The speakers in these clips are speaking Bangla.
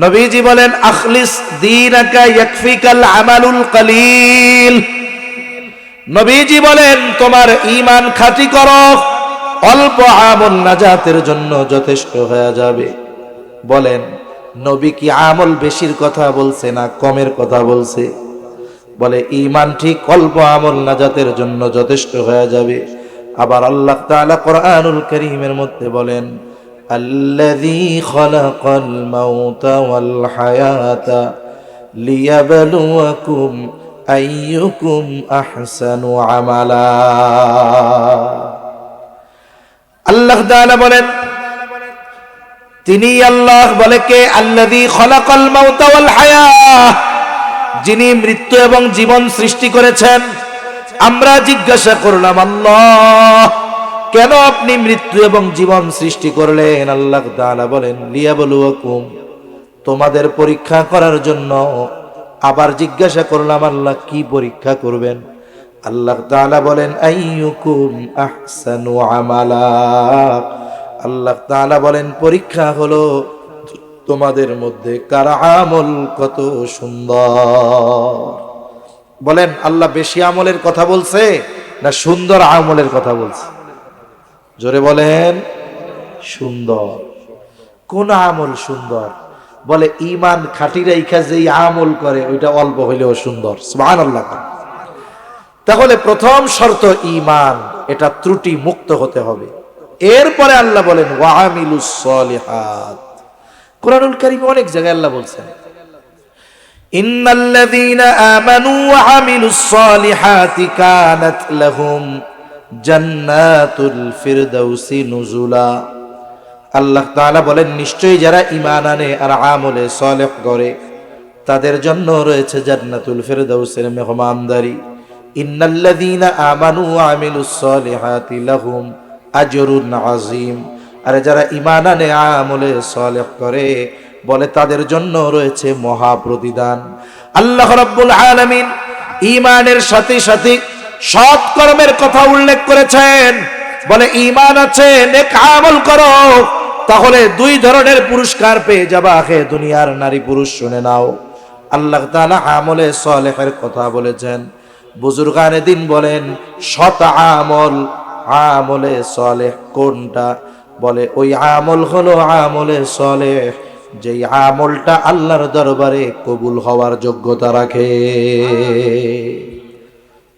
নবীজি বলেন আখলিস দীনাকা ইয়াকফিকাল আমালুল কলিল। নবীজি বলেন তোমার ঈমান খাঁটি করো, অল্প আমল নাজাতের জন্য যথেষ্ট হয়ে যাবে। বলেন নবী কি আমল বেশির কথা বলছে না কমের কথা বলছে? বলে ঈমান ঠিক, অল্প আমল নাজাতের জন্য যথেষ্ট হয়ে যাবে। আবার আল্লাহ তাআলা কোরআনুল কারীমের মধ্যে বলেন আল্লাযী খালাকাল মাউতা ওয়াল হায়াতা লিয়াবলুয়াকুম আইয়ুকুম আহসানু আমালা। আল্লাহ তাআলা বলেন তিনি আল্লাহ, বলে কে? আল্লাযী খালাকাল মাউতা ওয়াল হায়া, যিনি মৃত্যু এবং জীবন সৃষ্টি করেছেন। আমরা জিজ্ঞাসা করলাম আল্লাহ কেন আপনি মৃত্যু এবং জীবন সৃষ্টি করলেন? আল্লাহ তাআলা বলেন লিয়াবলুয়াকুম, তোমাদের পরীক্ষা করার জন্য। আবার জিজ্ঞাসা করলাম আল্লাহ কি পরীক্ষা করবেন? আল্লাহ তাআলা বলেন আইয়ুকুম আহসানু আমালা। আল্লাহ তাআলা বলেন পরীক্ষা হলো তোমাদের মধ্যে কার আমল কত সুন্দর। বলেন আল্লাহ বেশি আমলের কথা বলছে না সুন্দর আমলের কথা বলছে? জোরে বলেন। সুন্দর। কোন আমল সুন্দর? বলে ঈমান খাঁটি রাইখা যেই আমল করে ওইটা অল্প হইলেও সুন্দর। সুবহানাল্লাহ। তাহলে প্রথম শর্ত ঈমান, এটা ত্রুটি মুক্ত হতে হবে। এরপরে আল্লাহ বলেন ওয়া আমিলুস সলিহাত। কোরআনুল কারীমে অনেক জায়গায় আল্লাহ বলছেন ইন্নাল্লাযীনা আমানু ওয়া আমিলুস সলিহাতি কানাত লাহুম জান্নাতুল ফিরদাউসি নুজুলা। আল্লাহ তাআলা বলেন নিশ্চয়ই যারা ঈমান আনে আর আমলে সালেহ করে তাদের জন্য রয়েছে জান্নাতুল ফিরদাউসের মেহমানদারি। ইন্নাল্লাযীনা আমানু ওয়া আমিলুস সলিহাতি লাহুম আজরুন আযীম। আর যারা ঈমান আনে আমলে সালেহ করে বলে তাদের জন্য রয়েছে মহা প্রতিদান। আল্লাহ রাব্বুল আলামিন ঈমানের সাথে সাথে সৎ কর্মের কথা উল্লেখ করেছেন। বলে ঈমান আছে, নেক আমল করো, তাহলে দুই ধরনের পুরস্কার পেয়ে যাবা হে দুনিয়ার নারী পুরুষ। শুনে নাও, আল্লাহ তাআলা আমলে সালেহের কথা বলেছেন। বুজুর্গানে দিন বলেন সৎ আমল, আমলে সালেহ কোনটা? বলে ওই আমল হলো আমলে সালেহ যেই আমলটা আল্লাহর দরবারে কবুল হওয়ার যোগ্যতা রাখে।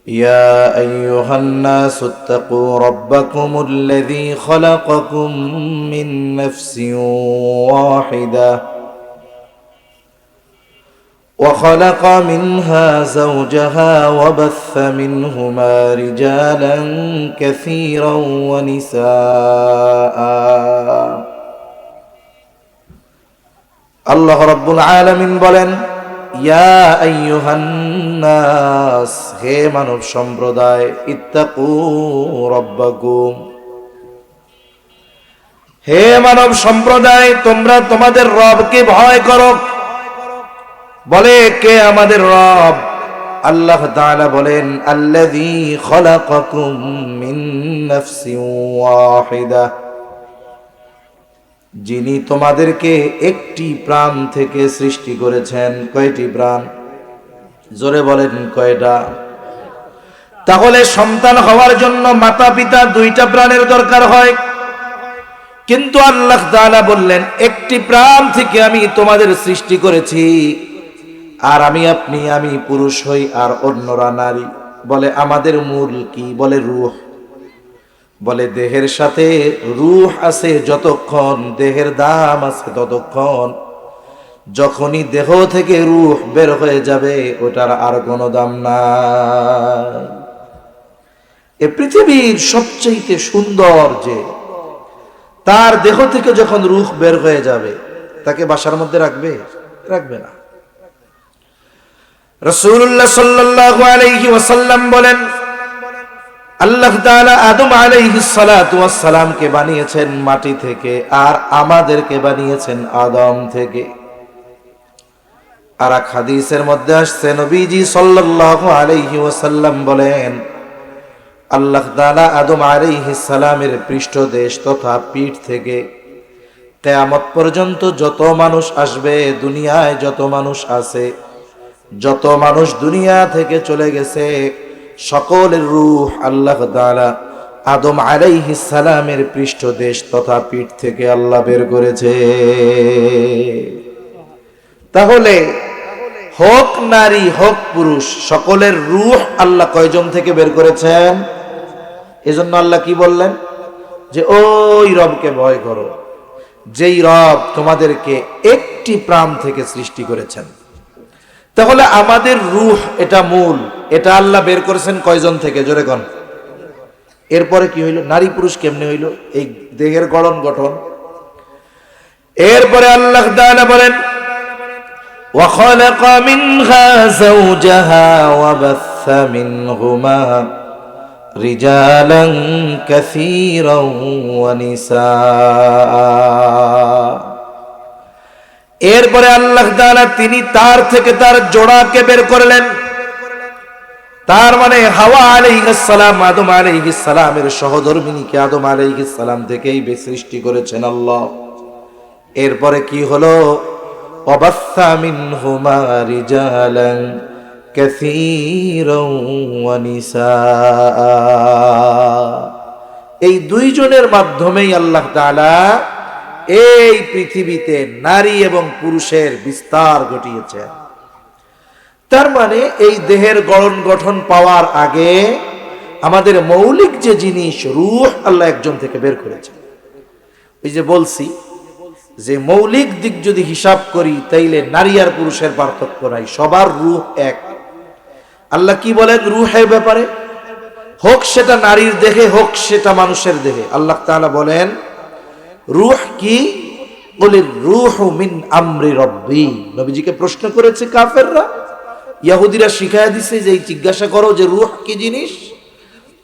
ইয়া আইয়ুহান নাসু ইত্তাকু রাব্বাকুমুল্লাযী খালাকাকুম মিন নাফসিন ওয়াহিদা وخلق منها زوجها وبث منهما رجالا كثيرا ونساء। আল্লাহ রাব্বুল আলামিন বলেন ইয়া আইয়ুহান নাস, হে মানব সম্প্রদায়, ইত্তাকু রাব্বাকুম, হে মানব সম্প্রদায় তোমরা তোমাদের রবকে ভয় করো। বলে কে আমাদের রব? আল্লাহ তাআলা বলেন আল্লাযী খালাকাকুম মিন নাফসিন ওয়াহিদা, যিনি তোমাদেরকে একটি প্রাণ থেকে সৃষ্টি করেছেন। কয়টি প্রাণ? জোরে বলেন কয়টা? তাহলে সন্তান হওয়ার জন্য মাতা পিতা দুইটা প্রাণের দরকার হয়, কিন্তু আল্লাহ তাআলা বললেন একটি প্রাণ থেকে আমি তোমাদের সৃষ্টি করেছি। আর আমি পুরুষ হই আর অন্যরা নারী। বলে আমাদের মূল কি? বলে রূহ। বলে দেহের সাথে রূহ আছে যতক্ষণ, দেহের দাম আছে ততক্ষণ। যখনই দেহ থেকে রূহ বের হয়ে যাবে ওটার আর কোনো দাম নাই। এ পৃথিবীর সবচেয়ে সুন্দর যে তার দেহ থেকে যখন রূহ বের হয়ে যাবে তাকে বাসার মধ্যে রাখবে? রাখবে না। রাসূলুল্লাহ সাল্লাল্লাহু আলাইহি ওয়াসাল্লাম বলেন আল্লাহ তাআলা আদম আলাইহিস সালাতু ওয়াস সালামকে বানিয়েছেন মাটি থেকে আর আমাদেরকে বানিয়েছেন আদম থেকে। আর এক হাদিসের মধ্যে আসছে নবীজি সাল্লাল্লাহু আলাইহি ওয়াসাল্লাম বলেন আল্লাহ তাআলা আদম আলাইহিস সালামের পৃষ্ঠদেশ তথা পিঠ থেকে কিয়ামত পর্যন্ত যত মানুষ আসবে, দুনিয়ায় যত মানুষ আছে, যত মানুষ দুনিয়া থেকে চলে গেছে, সকলের রূহ আল্লাহ তাআলা আদম আলাইহিস সালামের পৃষ্ঠদেশ তথা পিঠ থেকে আল্লাহ বের করেছে। তাহলে হোক নারী হোক পুরুষ, সকলের রূহ আল্লাহ কয়জন থেকে বের করেছেন? এজন্য আল্লাহ কি বললেন? যে ওই রবকে ভয় করো, যেই রব তোমাদেরকে একটি প্রাণ থেকে সৃষ্টি করেছেন। তাহলে আমাদের রূহ এটা মূল, এটা আল্লাহ বের করেছেন কয়জন থেকে? জোরে কোন। এরপরে কি হইল? নারী পুরুষ কেমনে হইল? এই দেহের গঠন। এরপরে আল্লাহ তাআলা বলেন, وخلق منها زوجها وبث منهما رجالا كثيرا ونساء। এরপরে আল্লাহ তাআলা তিনি তার থেকে তার জোড়াকে বের করলেন। তার মানে হাওয়া আলাইহিস সালাম, আদম আলাইহিস সালামের সহধর্মিণীকে আদম আলাইহিস সালাম থেকেই সৃষ্টি করেছেন আল্লাহ। এরপরে কি হলো? وبث منهما رجالا كثيرا ونساء। এই দুইজনের মাধ্যমেই আল্লাহ তাআলা এই পৃথিবীতে নারী এবং পুরুষের বিস্তার ঘটিয়েছেন। তার মানে এই দেহের গঠন পাওয়ার আগে আমাদের মৌলিক যে জিনিস রূহ আল্লাহ একজন থেকে বের করেছেন। ওই যে বলছি যে মৌলিক দিক যদি হিসাব করি তাইলে নারী আর পুরুষের পার্থক্য নাই, সবার রূহ এক। আল্লাহ কি বলেন রূহের ব্যাপারে? হোক সেটা নারীর দেহে হোক সেটা মানুষের দেহে, আল্লাহ তাআলা বলেন রূহ কি? বলে রূহু মিন আমরি রব্বি। নবীজিকে প্রশ্ন করেছে কাফেররা, ইহুদিরা শিখায়া দিছে যে জিজ্ঞাসা করো যে রূহ কি জিনিস।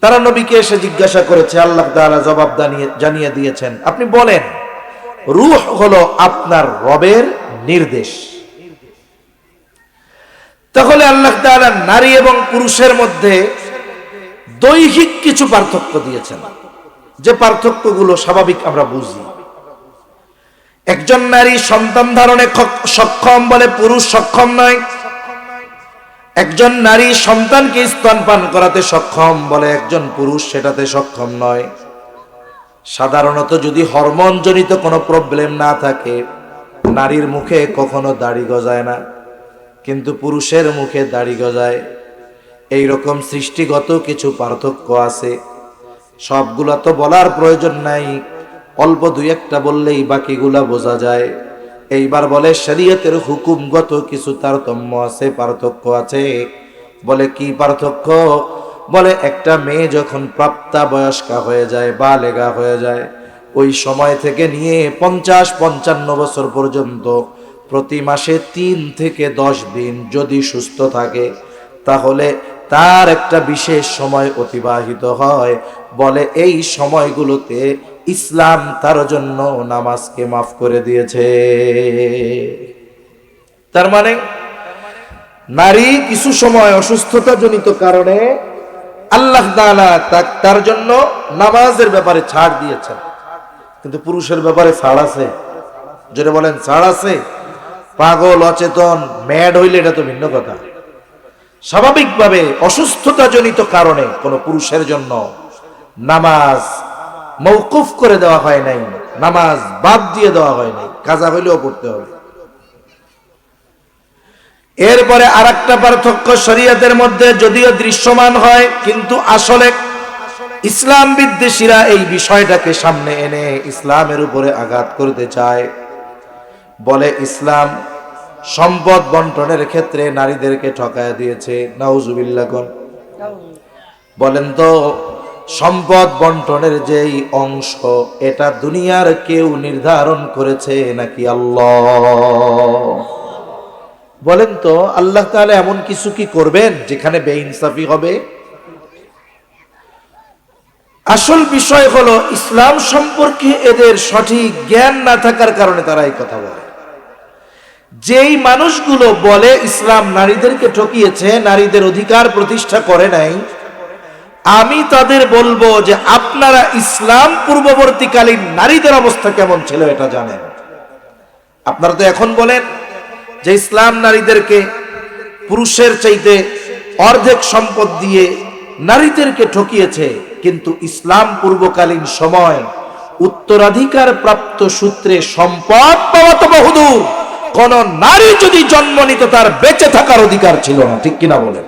তারা নবীকে এসে জিজ্ঞাসা করেছে, আল্লাহ তাআলা জবাব জানিয়ে দিয়েছেন, আপনি বলেন রূহ হলো আপনার রবের নির্দেশ। তাহলে আল্লাহ তাআলা নারী এবং পুরুষের মধ্যে দৈহিক কিছু পার্থক্য দিয়েছেন, যে পার্থক্যগুলো স্বাভাবিক আমরা বুঝি। একজন নারী সন্তান ধারণে সক্ষম বলে পুরুষ সক্ষম নয়। একজন নারী সন্তানকে স্তনপান করাতে সক্ষম বলে একজন পুরুষ সেটাতে সক্ষম নয়। সাধারণত যদি হরমোন জনিত কোনো প্রবলেম না থাকে, নারীর মুখে কখনো দাড়ি গজায় না, কিন্তু পুরুষের মুখে দাড়ি গজায়। এইরকম সৃষ্টিগত কিছু পার্থক্য আছে, সবগুলা তো বলার প্রয়োজন নাই, অল্প দুই একটা বললেই বাকিগুলা বোঝা যায়। এইবার বলে শরীয়তের হুকুমগত কিছু তারতম্য আছে, পার্থক্য আছে। বলে কি পার্থক্য? বলে একটা মেয়ে যখন প্রাপ্তবয়স্কা হয়ে যায়, বালেগা হয়ে যায়, ওই সময় থেকে নিয়ে 50-55 বছর পর্যন্ত প্রতি মাসে 3 থেকে 10 দিন যদি সুস্থ থাকে, তাহলে তার একটা বিশেষ সময় অতিবাহিত হয়। বলে এই সময়গুলোতে ইসলাম তার জন্য নামাজকে মাফ করে দিয়েছে। তার মানে নারী কিছু সময় অসুস্থতা জনিত কারণে আল্লাহ তাআলা তার জন্য নামাজের ব্যাপারে ছাড় দিয়েছেন, কিন্তু পুরুষের ব্যাপারে ছাড় আছে? যেটা বলেন ছাড় আছে? পাগল, অচেতন, ম্যাড হইলে এটা তো ভিন্ন কথা। স্বাভাবিকভাবে অসুস্থতা জনিত কারণে কোনো পুরুষের জন্য নামাজ মওকুফ করে দেওয়া হয় নাই, নামাজ বাদ দিয়ে দেওয়া হয় নাই, কাজা হইলেও পড়তে হবে। এরপরে আরেকটা পার্থক্য শরীয়তের মধ্যে যদিও দৃশ্যমান হয়, কিন্তু আসলে ইসলাম বিদ্বেষীরা এই বিষয়টাকে সামনে এনে ইসলামের উপরে আঘাত করতে চায়। বলে ইসলাম সম্পদ বন্টনের ক্ষেত্রে নারীদেরকে ঠকায়া দিয়েছে। নাউজুবিল্লাহ। বলেন তো সম্পদ বন্টনের যেই অংশ, এটা দুনিয়ার কেউ নির্ধারণ করেছে নাকি আল্লাহ? বলেন তো আল্লাহ তাআলা এমন কিছু কি করবেন যেখানে বেইনসাফি হবে? আসল বিষয় হলো ইসলাম সম্পর্কে এদের সঠিক জ্ঞান না থাকার কারণে তারা এই কথা বলে। যেই মানুষগুলো বলে ইসলাম নারীদেরকে ঠকিয়েছে, নারীদের অধিকার প্রতিষ্ঠা করে নাই, আমি তাদের বলবো যে আপনারা ইসলাম পূর্ববর্তীকালীন নারীদের অবস্থা কেমন ছিল এটা জানেন। আপনারা তো এখন বলেন যে ইসলাম নারীদেরকে পুরুষের চাইতে অর্ধেক সম্পদ দিয়ে নারীদেরকে ঠকিয়েছে, কিন্তু ইসলাম পূর্বকালীন সময় উত্তরাধিকার প্রাপ্ত সূত্রে সম্পদ পাওয়া তো বহুদূর, কোন নারী যদি জন্ম নিত তার বেঁচে থাকার অধিকার ছিল না। ঠিক কিনা বলেন?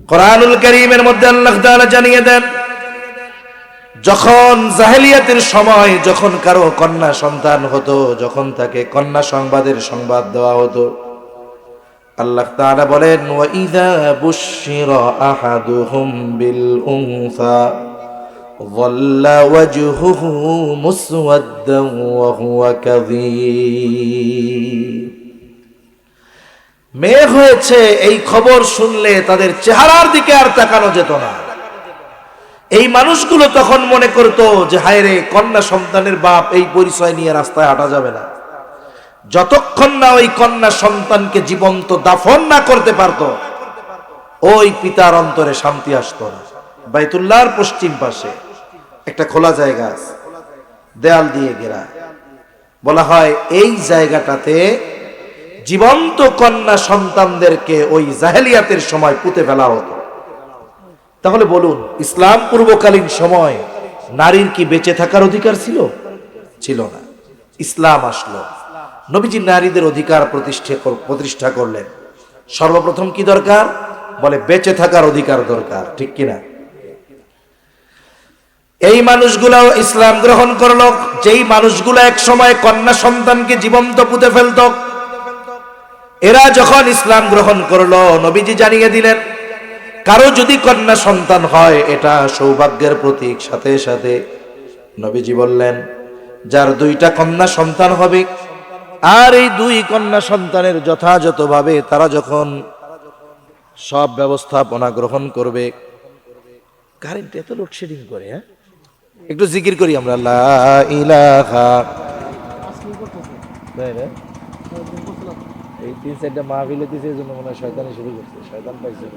কোরআনুল কারীমের মধ্যে আল্লাহ তাআলা জানিয়ে দেন, যখন জাহেলিয়াতের সময় যখন কারো কন্যা সন্তান হতো, যখন তাকে কন্যা সংবাদের সংবাদ দেওয়া হতো, আল্লাহ তাআলা বলেন, ওয়া ইযা বুশশিরা আহাদুহুম বিল উনসা যাল্লা ওয়াজহুহু মুসওয়াদ্দান ওয়া হুয়া কাযীম। মেয়ে হয়েছে এই খবর শুনলে তাদের চেহারার দিকে আর তাকানো যেত না। এই মানুষগুলো তখন মনে করতো যে হায় রে, কন্যা সন্তানের বাপ, এই পরিচয় নিয়ে রাস্তায় হাঁটা যাবে না। যতক্ষণ না ওই কন্যা সন্তানকে জীবন্ত দাফন না করতে পারতো, ওই পিতার অন্তরে শান্তি আসতো না। বাইতুল্লাহর পশ্চিম পাশে একটা খোলা জায়গা আছে, দেয়াল দিয়ে ঘেরা। বলা হয় এই জায়গাটাতে জীবন্ত কন্যা সন্তানদেরকে ওই জাহেলিয়াতের সময় পুঁতে ফেলা হতো। তাহলে বলুন, ইসলাম পূর্বকালীন সময় নারীর কি বেঁচে থাকার অধিকার ছিল? ছিল না। ইসলাম আসলো, নবীজি নারীদের অধিকার প্রতিষ্ঠা করলেন। সর্বপ্রথম কি দরকার? বলে বেঁচে থাকার অধিকার দরকার। ঠিক কিনা? এই মানুষগুলাও ইসলাম গ্রহণ করলো। যেই মানুষগুলো এক সময় কন্যা সন্তানকে জীবন্ত পুঁতে ফেলত, এরা যখন ইসলাম গ্রহণ করলো, নবীজি জানিয়ে দিলেন, কারো যদি কন্যা সন্তান হয় এটা সৌভাগ্যের প্রতীক। সাথে সাথে নবীজি বললেন, যার দুইটা কন্যা সন্তান হবে আর এই দুই কন্যা সন্তানের যথাযথভাবে তারা যখন সব ব্যবস্থাপনা গ্রহণ করবে। কারেন্ট এত লোডশেডিং করে, হ্যাঁ? একটু জিকির করি আমরা, লা ইলাহা। এই 3-4টা মাহফিল হইতেছে, এই জন্য মনে হয় শয়তানি শুরু করছে, শয়তান পাইছে।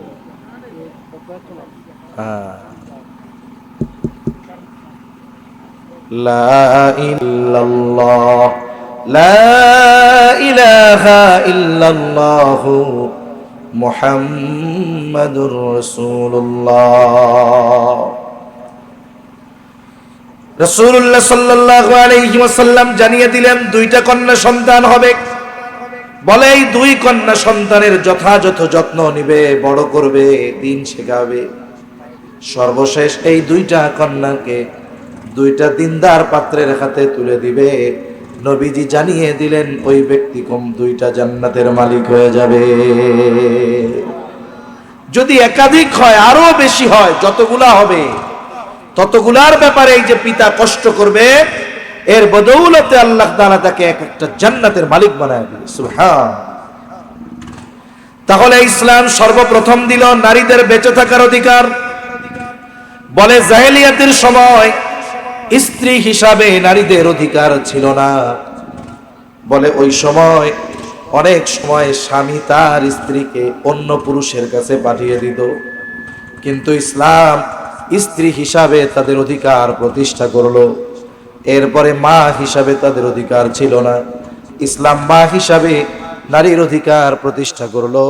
লা ইল্লাল্লাহ, লা ইলাহা ইল্লাল্লাহু মুহাম্মাদুর রাসূলুল্লাহ। রাসূলুল্লাহ সাল্লাল্লাহু আলাইহি ওয়াসাল্লাম জানিয়ে দিলেন দুইটা কন্যা সন্তান হবে। বলে এই দুই কন্যা সন্তানের যথাযথ যত্ন নিবে, বড় করবে, দিন শেখাবে। সর্বশেষ এই দুইটা কন্যাকে দুইটা দিনদার পাত্রের হাতে তুলে দিবে। নবীজি জানিয়ে দিলেন ওই ব্যক্তি দুইটা জান্নাতের মালিক হয়ে যাবে। যদি একাধিক হয়, আরো বেশি হয়, যতগুলা হবে ততগুলার ব্যাপারে এই যে পিতা কষ্ট করবে, এর বদৌলতে আল্লাহ তাআলা তাকে এক একটা জান্নাতের মালিক বানায় দিবে। সুবহান। তাহলে ইসলাম সর্বপ্রথম দিল নারীদের বেঁচে থাকার অধিকার। বলে জাহেলিয়াতের সময় স্ত্রী হিসাবে নারীদের অধিকার ছিল না। বলে ওই সময় অনেক সময় স্বামী তার স্ত্রীকে অন্য পুরুষের কাছে পাঠিয়ে দিত, কিন্তু ইসলাম স্ত্রী হিসাবে তাদের অধিকার প্রতিষ্ঠা করলো। এরপরে মা হিসাবে তাদের অধিকার ছিল না, ইসলাম মা হিসাবে নারীর অধিকার প্রতিষ্ঠা করলো।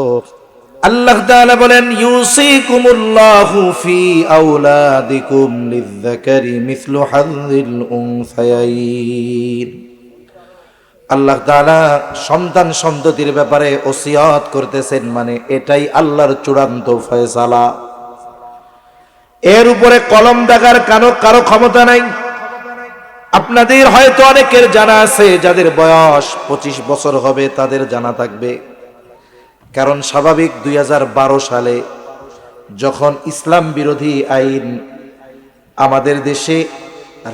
আল্লাহ তাআলা বলেন, ইউসিকুমুল্লাহু ফি আওলাদিকুম লিযযাকারি মিসলু হাযযিল উনসায়াইন। আল্লাহ তাআলা সন্তান সন্ততির ব্যাপারে ওসিয়ত করতেছেন, মানে এটাই আল্লাহর চূড়ান্ত ফয়সালা। এর উপরে কলম দাগার কারো ক্ষমতা নাই। আপনাদের হয়তো অনেকের জানা আছে, যাদের বয়স 25 বছর হবে তাদের জানা থাকবে। কারণ স্বাভাবিক 2012 সালে যখন ইসলাম বিরোধী আইন আমাদের দেশে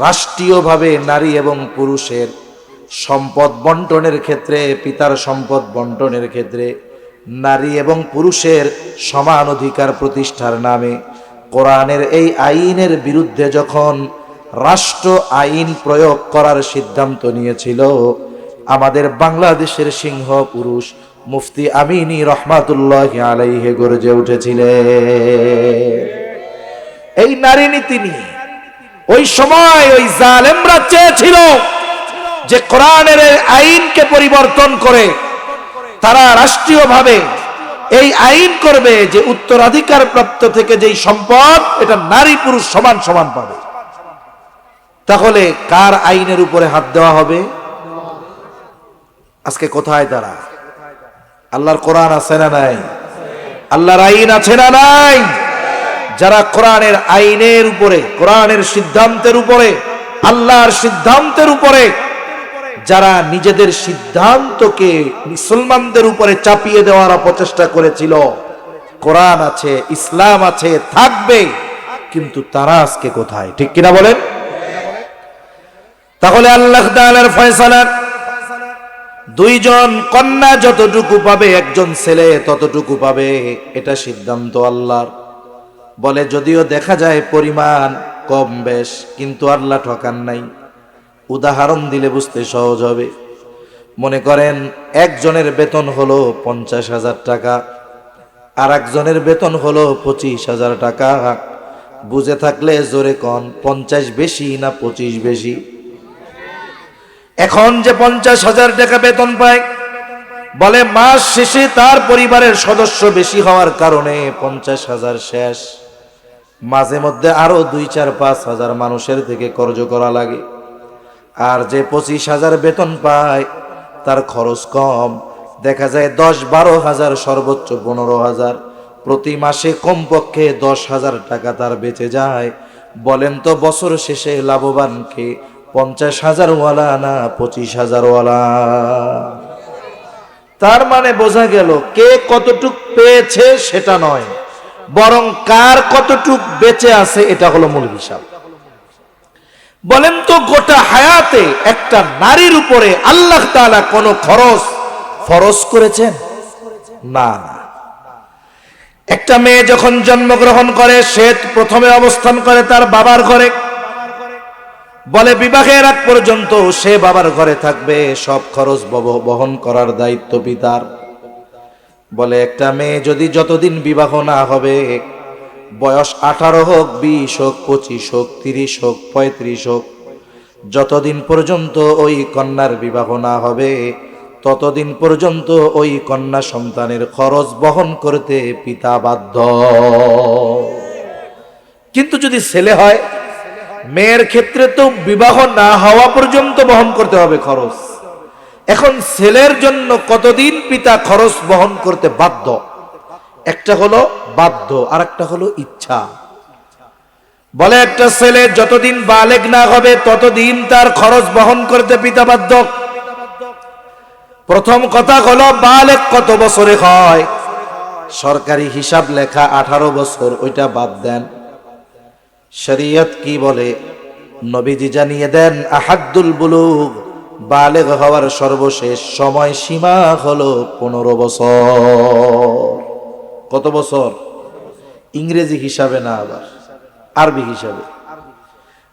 রাষ্ট্রীয়ভাবে নারী এবং পুরুষের সম্পদ বন্টনের ক্ষেত্রে, পিতার সম্পদ বন্টনের ক্ষেত্রে নারী এবং পুরুষের সমান অধিকার প্রতিষ্ঠার নামে কোরআনের এই আইনের বিরুদ্ধে যখন রাষ্ট্র আইন প্রয়োগ করার সিদ্ধান্ত নিয়েছিল, আমাদের বাংলাদেশের সিংহ পুরুষ মুফতি আমিনী রহমাতুল্লাহি আলাইহি গর্জে উঠেছিলেন এই নারী নীতি নিয়ে। ওই সময় ওই জালেমরা চেয়েছিল যে কোরআনের আইনকে পরিবর্তন করে তারা রাষ্ট্রীয়ভাবে এই আইন করবে যে উত্তরাধিকার প্রাপ্ত থেকে যেই সম্পদ এটা নারী পুরুষ সমান সমান পাবে, তাহলে কার আইনের উপরে হাত দেওয়া হবে? আজকে কোথায় তারা? আল্লাহর কোরআন আছে না নাই? আল্লাহর আইন আছে না নাই? যারা কোরআনের আইনের উপরে, কোরআনের সিদ্ধান্তের উপরে, আল্লাহর সিদ্ধান্তের উপরে যারা নিজেদের সিদ্ধান্তকে মুসলমানদের উপরে চাপিয়ে দেওয়ার অপচেষ্টা করেছিল, কোরআন আছে, ইসলাম আছে, থাকবে, কিন্তু তারা আজকে কোথায়? ঠিক কিনা বলেন? তাহলে আল্লাহ তাআলার ফয়সালা দুইজন কন্যা যতটুকু পাবে একজন ছেলে ততটুকু পাবে, এটা সিদ্ধান্ত আল্লাহর। বলে যদিও দেখা যায় পরিমাণ কম বেশ, কিন্তু আল্লাহ ঠকান নাই। উদাহরণ দিলে বুঝতে সহজ হবে। মনে করেন একজনের বেতন হলো 50,000 টাকা, আর একজনের বেতন হলো 25,000 টাকা। বুঝে থাকলে জোরে কন, 50 বেশি না 25 বেশি? এখন যে 50,000 টাকা বেতন পায়, বলে মাস শেষে তার পরিবারের সদস্য বেশি হওয়ার কারণে 50,000 শেষ। মাঝে মধ্যে আরো 2-4-5 হাজার মানুষের থেকে কর্জ করা লাগে। আর যে 25,000 বেতন পায় তার খরচ কম, দেখা যায় 10-12 হাজার, সর্বোচ্চ 15,000, প্রতি মাসে কমপক্ষে 10,000 টাকা তার বেঁচে যায়। বলেন তো বছর শেষে লাভবান কে, 50,000 ওয়ালা না 25,000 ওয়ালা? তার মানে বোঝা গেল কে কতটুক পেয়েছে সেটা নয়, বরং কার কতটুক বেঁচে আছে এটা হলো মূল হিসাব। বলেন তো গোটা হায়াতে একটা নারীর উপরে আল্লাহ তাআলা কোন খরচ ফরজ করেছেন? না। একটা মেয়ে যখন জন্মগ্রহণ করে সে প্রথমে অবস্থান করে তার বাবার ঘরে। বলে বিবাহের আগ পর্যন্ত সে বাবার ঘরে থাকবে, সব খরচ বহন করার দায়িত্ব পিতার। বলে একটা মেয়ে যদি যতদিন বিবাহ না হবে, বয়স 18 হোক, 20 হোক, 25 হোক, 30 হোক, 35 হোক, যতদিন পর্যন্ত ওই কন্যার বিবাহ না হবে ততদিন পর্যন্ত ওই কন্যা সন্তানের খরচ বহন করতে পিতা বাধ্য। কিন্তু যদি ছেলে হয়, মেয়ের ক্ষেত্রে তো বিবাহ না হওয়া পর্যন্ত বহন করতে হবে খরচ। এখন ছেলের জন্য কতদিন পিতা খরচ বহন করতে বাধ্য? একটা হলো বাধ্য, আর একটা হলো ইচ্ছা। বলে একটা ছেলে যতদিন বালেগ না হবে ততদিন তার খরচ বহন করতে পিতা বাধ্য। প্রথম কথা হলো বালেগ কত বছরে হয়? সরকারি হিসাব লেখা 18 বছর, ওইটা বাদ দেন। শরীয়ত কি বলে? নবীজি জানিয়ে দেন আহাদ্দুল বুলুগ, বালেগ হওয়ার সর্বশেষ সময় সীমা হলো 15 বছর। কত বছর? ইংরেজি হিসাবে না, আবার আরবি হিসাবে।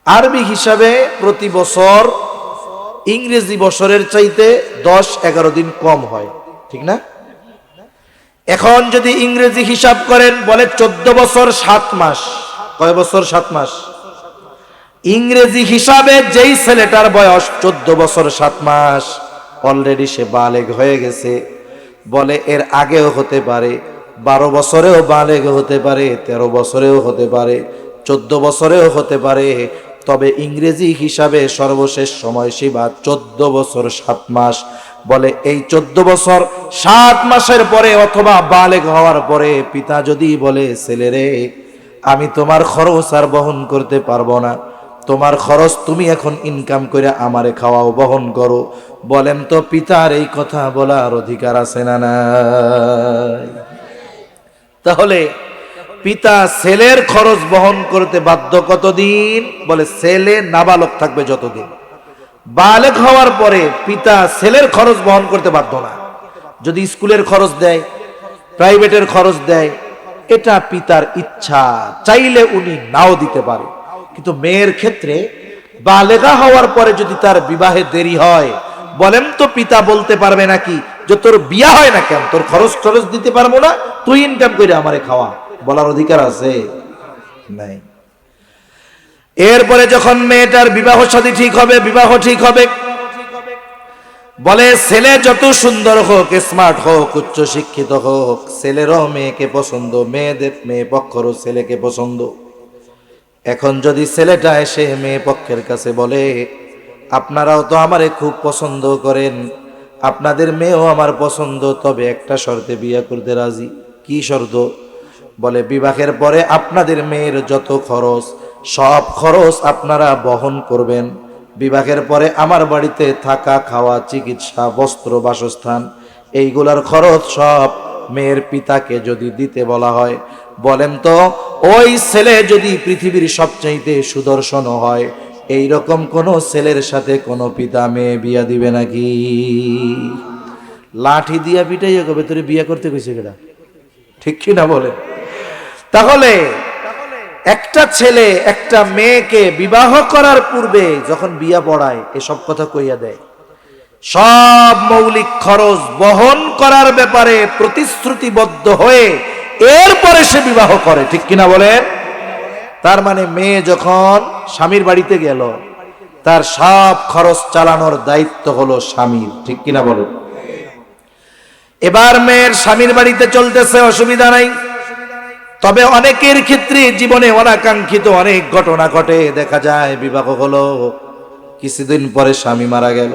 আরবি হিসাবে প্রতি বছর ইংরেজি বছরের চাইতে 10-11 দিন কম হয়, ঠিক না? এখন যদি ইংরেজি হিসাব করেন, বলে 14 বছর 7 মাস। কয় বছর? 7 মাস। ইংরেজি হিসাবে যেই ছেলেটার বয়স 14 বছর 7 মাস, অলরেডি সে বালেগ হয়ে গেছে। বলে এর আগেও হতে পারে, 12 বছরেও বালেগ হতে পারে, 13 বছরেও হতে পারে, 14 বছরেও হতে পারে, তবে ইংরেজি হিসাবে সর্বশেষ সময়সীমা 14 বছর 7 মাস। বলে এই 14 বছর 7 মাসের পরে অথবা বালেগ হওয়ার পরে পিতা যদি বলে ছেলেরে আমি তোমার খরচ আর বহন করতে পারবো না, তোমার খরচ তুমি এখন ইনকাম করে আমারে খাওয়াও, বহন করো, বলেন তো পিতার এই কথা বলার অধিকার আছে না নাই? তাহলে পিতা ছেলের খরচ বহন করতে বাধ্য কতদিন? বলে ছেলে নাবালক থাকবে যতদিন। বালেগ হওয়ার পরে পিতা ছেলের খরচ বহন করতে বাধ্য না। যদি স্কুলের খরচ দেয়, প্রাইভেটের খরচ দেয়, এটা পিতার ইচ্ছা, চাইলে উনি নাও দিতে পারে। কিন্তু মেয়ের ক্ষেত্রে বালেগা হওয়ার পরে যদি তার বিবাহে দেরি হয়, বলেন তো পিতা বলতে পারবে নাকি যে তোর বিয়া হয় না কেন, তোর খরচ দিতে পারবো না, তুই ইনকাম করে আমারে খাওয়া? বলার অধিকার আছে? নাই। এরপরে যখন মেয়েটার বিবাহ শাদী ঠিক হবে, বিবাহ ঠিক হবে, বলে ছেলে যত সুন্দর হোক, স্মার্ট হোক, উচ্চ শিক্ষিত হোক, ছেলেরও মেয়েকে পছন্দ, মেয়ে পক্ষেরও ছেলেকে পছন্দ। এখন যদি ছেলেটা এসে মেয়ে পক্ষের কাছে বলে, আপনারাও তো আমারে খুব পছন্দ করেন, আপনাদের মেয়েও আমার পছন্দ, তবে একটা শর্তে বিয়ে করতে রাজি। কি শর্ত? বলে বিবাহের পরে আপনাদের মেয়ের যত খরচ, সব খরচ আপনারা বহন করবেন। বিবাহের পরে আমার বাড়িতে থাকা, খাওয়া, চিকিৎসা, বস্ত্র, বাসস্থান, এইগুলার খরচ সব মেয়ের পিতাকে যদি দিতে বলা হয়, বলেন তো ওই ছেলে যদি পৃথিবীর সবচাইতে সুদর্শন হয়, এই রকম কোন ছেলের সাথে কোন পিতা মেয়ে বিয়া দিবে নাকি? লাঠি দিয়া পিটাইয়া কবে তোরে বিয়া করতে কইছে কেডা? ঠিক কি না বলে? তাহলে একটা ছেলে একটা মেয়েকে বিবাহ করার পূর্বে যখন বিয়া পড়ায়, এসব কথা কইয়া দেয়, সব মৌলিক খরচ বহন করার ব্যাপারে প্রতিশ্রুতিবদ্ধ হয়ে এরপরে সে বিবাহ করে। ঠিক কিনা বলেন? তার মানে মেয়ে যখন স্বামীর বাড়িতে গেল, তার সব খরচ চালানোর দায়িত্ব হলো স্বামীর। ঠিক কিনা বলেন? এবার মেয়ের স্বামীর বাড়িতে চলতেছে, অসুবিধা নাই। তবে অনেকের ক্ষেত্রে জীবনে অনাকাঙ্ক্ষিত অনেক ঘটনা ঘটে। দেখা যায় বিবাহ হলো, কিছুদিন পরে স্বামী মারা গেল,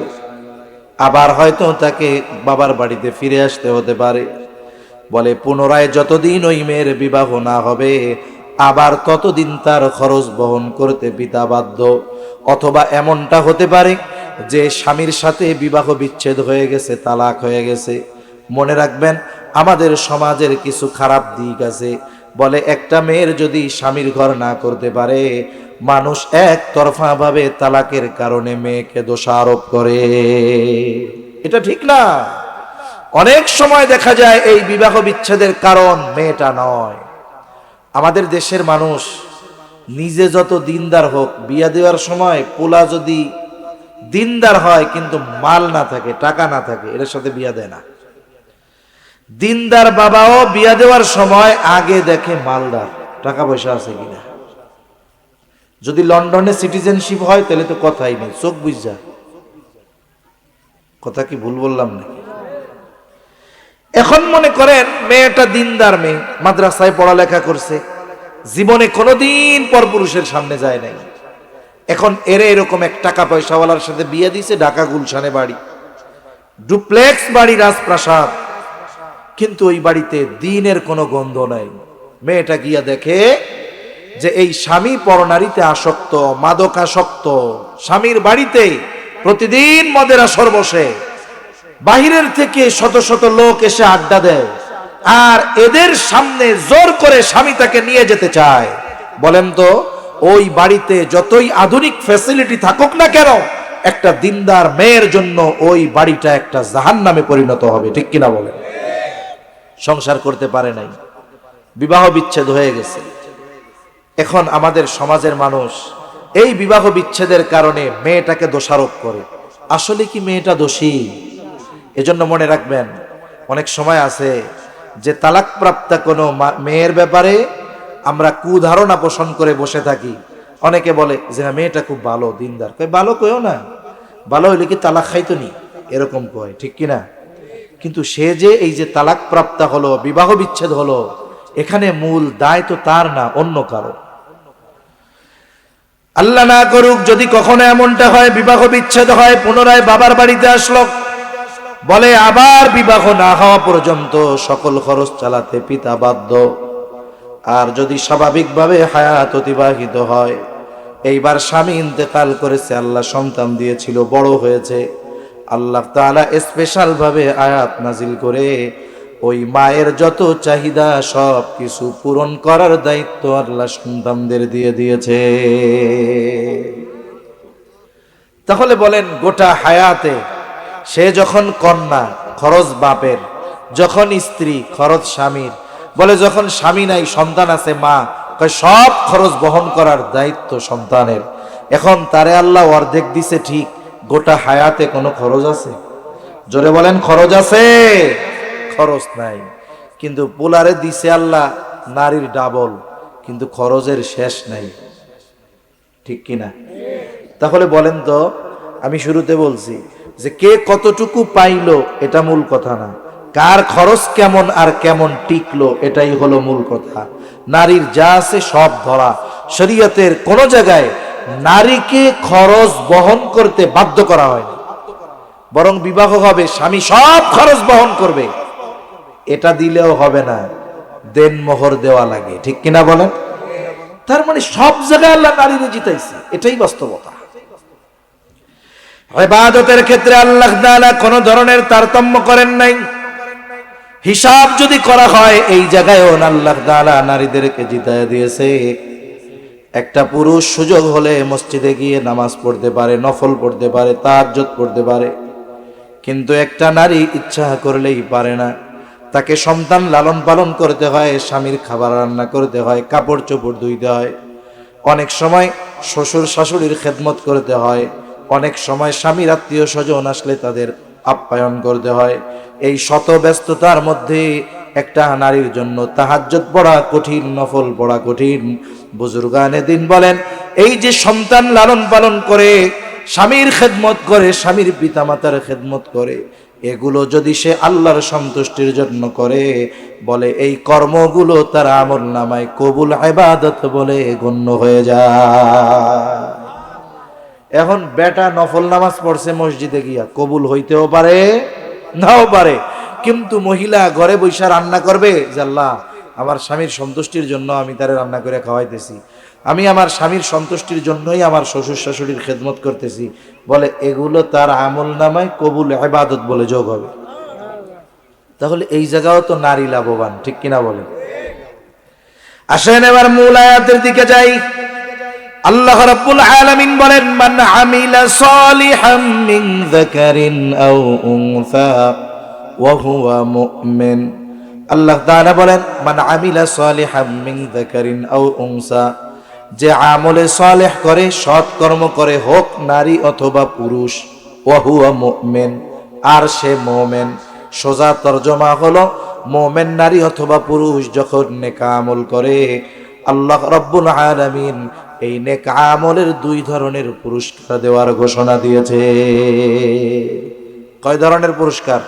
আবার হয়তো তাকে বাবার বাড়িতে ফিরে আসতে হতে পারে। বলে পুনরায় যতদিন ওই মেয়ের বিবাহ না হবে, আবার ততদিন তার খরচ বহন করতে পিতা বাধ্য। অথবা এমনটা হতে পারে যে স্বামীর সাথে বিবাহ বিচ্ছেদ হয়ে গেছে, তালাক হয়ে গেছে। মনে রাখবেন, আমাদের সমাজের কিছু খারাপ দিক আছে। বলে একটা মেয়ের যদি স্বামীর ঘর না করতে পারে, মানুষ একতরফা ভাবে তালাকের কারণে মেয়েকে দোষারোপ করে। এটা ঠিক না। অনেক সময় দেখা যায় এই বিবাহ বিচ্ছেদের কারণ মেয়েটা নয়। আমাদের দেশের মানুষ নিজে যত দিনদার হোক, বিয়া দেওয়ার সময় পোলা যদি দিনদার হয় কিন্তু মাল না থাকে, টাকা না থাকে, এর সাথে বিয়া দেয় না। দিনদার বাবাও বিয়া দেওয়ার সময় আগে দেখে মালদার, টাকা পয়সা আছে কিনা। যদি লন্ডনে সিটিজেনশিপ হয় তাহলে তো কথাই নেই, চোখ বুঝা। কথা কি ভুল বললাম না? এখন মনে করেন মেয়েটা দিনদার মেয়ে, মাদ্রাসায় পড়ালেখা করছে, জীবনে কোনোদিন পরপুরুষের সামনে যায় নাই। এখন এরে এরকম এক টাকা পয়সাওয়ালার সাথে বিয়ে দিছে, ঢাকা গুলশানে বাড়ি, ডুপ্লেক্স বাড়ি, রাজপ্রাসাদ, কিন্তু ওই বাড়িতে দ্বীনের কোনো গন্ধ নাই। মেয়েটা গিয়া দেখে যে এই স্বামী পরনারীতে আসক্ত, মাদকাসক্ত, স্বামীর বাড়িতে প্রতিদিন মদের আসর বসে, বাহিরের থেকে শত শত লোক এসে আড্ডা দেয়, আর এদের সামনে জোর করে স্বামী তাকে নিয়ে যেতে চায়। বলেন তো ওই বাড়িতে যতই আধুনিক ফ্যাসিলিটি থাকুক না কেন, একটা দিনদার মেয়ের জন্য ওই বাড়িটা একটা জাহান্নামে পরিণত হবে। ঠিক কিনা বলেন? সংসার করতে পারে নাই, বিবাহ বিচ্ছেদ হয়ে গেছে। এখন আমাদের সমাজের মানুষ এই বিবাহ বিচ্ছেদের কারণে মেয়েটাকে দোষারোপ করে। আসলে কি মেয়েটা দোষী? এজন্য মনে রাখবেন, অনেক সময় আছে যে তালাকপ্রাপ্তা কোনো মেয়ের ব্যাপারে আমরা কুধারণা পোষণ করে বসে থাকি। অনেকে বলে যে না, মেয়েটা খুব ভালো, দিনদার। কয় ভালো কয়ও না, ভালো হইলে কি তালাক খাইতো নি, এরকম কয়। ঠিক কিনা? কিন্তু সে যে এই যে তালাক প্রাপ্তা হলো, বিবাহ বিচ্ছেদ হলো, এখানে মূল দায় তো তার না, অন্য কারো। আল্লাহ না করুক যদি কখনো এমনটা হয়, বিবাহ বিচ্ছেদ হয়, পুনরায় বাবার বাড়িতে আসলো, বলে আবার বিবাহ না হওয়া পর্যন্ত সকল খরচ চালাতে পিতা বাধ্য। আর যদি স্বাভাবিকভাবে হায়াত অতিবাহিত হয়, এইবার স্বামী ইন্তেকাল করেছে, আল্লাহ সন্তান দিয়েছিল, বড় হয়েছে, আল্লাহ তাআলা স্পেশাল ভাবে আয়াত নাজিল করে ওই মায়ের যত চাহিদা সব কিছু পূরণ করার দায়িত্ব আল্লাহ সন্তানদের দিয়ে দিয়েছে। তাহলে বলেন, গোটা হায়াতে সে যখন কন্যা, খরচ বাপের, যখন স্ত্রী, খরচ স্বামীর, বলে যখন স্বামী নাই, সন্তান আছে, মা কয় সব খরচ বহন করার দায়িত্ব সন্তানের। এখন তারে আল্লাহ অর্ধেক দিছে ঠিক, গোটা হায়াতে কোনো খরচ আছে? জোরে বলেন, খরচ আছে? খরচ নাই। কিন্তু পোলারে দিছে আল্লাহ নারীর ডাবল, কিন্তু খরচের শেষ নাই। ঠিক কিনা? তাহলে বলেন তো, আমি শুরুতে বলছি যে কে কতটুকু পাইলো এটা মূল কথা না, কার খরচ কেমন আর কেমন টিকলো এটাই হলো মূল কথা। নারীর যা আছে সব ধরা। শরীয়তের কোন জায়গায় নারীকে খরচ বহন করতে বাধ্য করা হয়নি, বরং বিবাহ হবে স্বামী সব খরচ বহন করবে, এটা দিলেও হবে না, দেন মোহর দেওয়া লাগে, ঠিক কিনা বলেন? তার মানে সব জায়গায় আল্লাহ নারীরে জিতাইছে, এটাই বাস্তবতা। ইবাদতের ক্ষেত্রে আল্লাহ তাআলা কোন ধরনের তারতম্য করেন নাই। হিসাব যদি করা হয় এই জায়গায়ও আল্লাহ তাআলা নারীদেরকে জিতায় দিয়েছে। একটা পুরুষ সুযোগ হলে মসজিদে গিয়ে নামাজ পড়তে পারে, নফল পড়তে পারে, তাহাজ্জুদ পড়তে পারে, কিন্তু একটা নারী ইচ্ছা করলেই পারে না। তাকে সন্তান লালন পালন করতে হয়, স্বামীর খাবার রান্না করতে হয়, কাপড় চোপড় ধুইতে হয়, অনেক সময় শ্বশুর শাশুড়ির খেদমত করতে হয়, অনেক সময় স্বামীর আত্মীয় স্বজন আসলে তাদের আপ্যায়ন করতে হয়। এই শত ব্যস্ততার মধ্যে একটা নারীর জন্য তাহাজ্জুদ পড়া কঠিন, নফল পড়া কঠিন। বুজুর্গানে দিন বলেন, এই যে সন্তান লালন পালন করে, স্বামীর খেদমত করে, স্বামীর পিতামাতার খেদমত করে, এগুলো যদি সে আল্লাহর সন্তুষ্টির জন্য করে, বলে এই কর্মগুলো তার আমলনামায় কবুল ইবাদত বলে গণ্য হয়ে যায়। এখন বেটা নফল নামাজ পড়ছে মসজিদে গিয়া, কবুল হইতেও পারে নাও পারে, কিন্তু মহিলা ঘরে বৈশা রান্না করবে যে আল্লাহ আমার স্বামীর সন্তুষ্টির জন্য আমি তারে রান্না করে খাওয়াইতেছি, আমি আমার স্বামীর সন্তুষ্টির জন্যই আমার শ্বশুর শাশুড়ির খেদমত করতেছি, বলে এগুলো তার আমল নামায় কবুল ইবাদত বলে যোগ হবে। তাহলে এই জায়গাও তো নারী লাভবান, ঠিক কিনা বলেন? আসেন এবার মূল আয়াতের দিকে যাই। আল্লাহ রাব্বুল আলামিন বলেন, মান আমিলা সালিহাম মিন যাকারিন আও উনসা ওয়া হুয়া মুমিন। আল্লাহ তাআলা বলেন, মান আমিলা সালিহাম মিন যাকারিন আও উনসা, যে আমলে সালেহ করে, সৎ কর্ম করে, হোক নারী অথবা পুরুষ, ওয়া হুয়া মুমিন, আর সে মুমিন। সোজা তরজমা হলো, মুমিন নারী অথবা পুরুষ যখন নেক আমল করে, আল্লাহ রাব্বুল আলামিন এই নেক আমলের দুই ধরনের পুরস্কার দেওয়ার ঘোষণা দিয়েছে। কয় ধরনের পুরস্কার?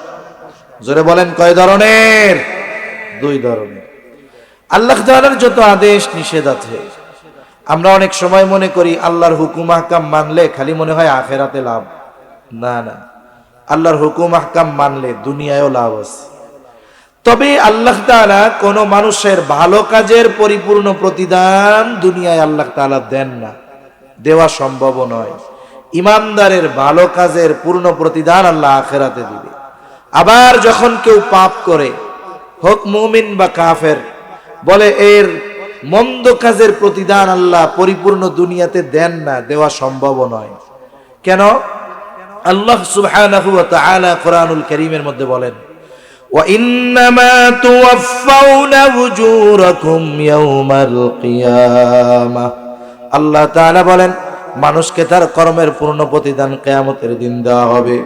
জোরে বলেন, কয় ধরনের? দুই ধরনের। আল্লাহ তাআলার যত আদেশ নিষেধ আছে, আমরা অনেক সময় মনে করি আল্লাহর হুকুম আহকাম মানলে খালি মনে হয় আখেরাতে লাভ। না না, আল্লাহর হুকুম আহকাম মানলে দুনিয়ায়ও লাভ আছে। তবে আল্লাহ তাআলা কোন মানুষের ভালো কাজের পরিপূর্ণ প্রতিদান দুনিয়ায় আল্লাহ তাআলা দেন না, দেওয়া সম্ভব নয়। ইমানদারের ভালো কাজের পূর্ণ প্রতিদান আল্লাহ আখেরাতে দিবে। আবার যখন কেউ পাপ করে, হোক মুমিন বা কাফের, বলে এর মন্দ কাজের প্রতিদান আল্লাহ পরিপূর্ণ দুনিয়াতে দেন না, দেওয়া সম্ভব নয়। কেন? আল্লাহ সুবহানাহু ওয়া তাআলা কোরআনুল কারীমের মধ্যে বলেন, وَإِنَّمَا تُوَفَّوْنَ أُجُورَكُمْ يَوْمَ الْقِيَامَةِ। আল্লাহ তাআলা বলেন, মানুষকে তার কর্মের পূর্ণ প্রতিদান কিয়ামতের দিন দেওয়া হবে।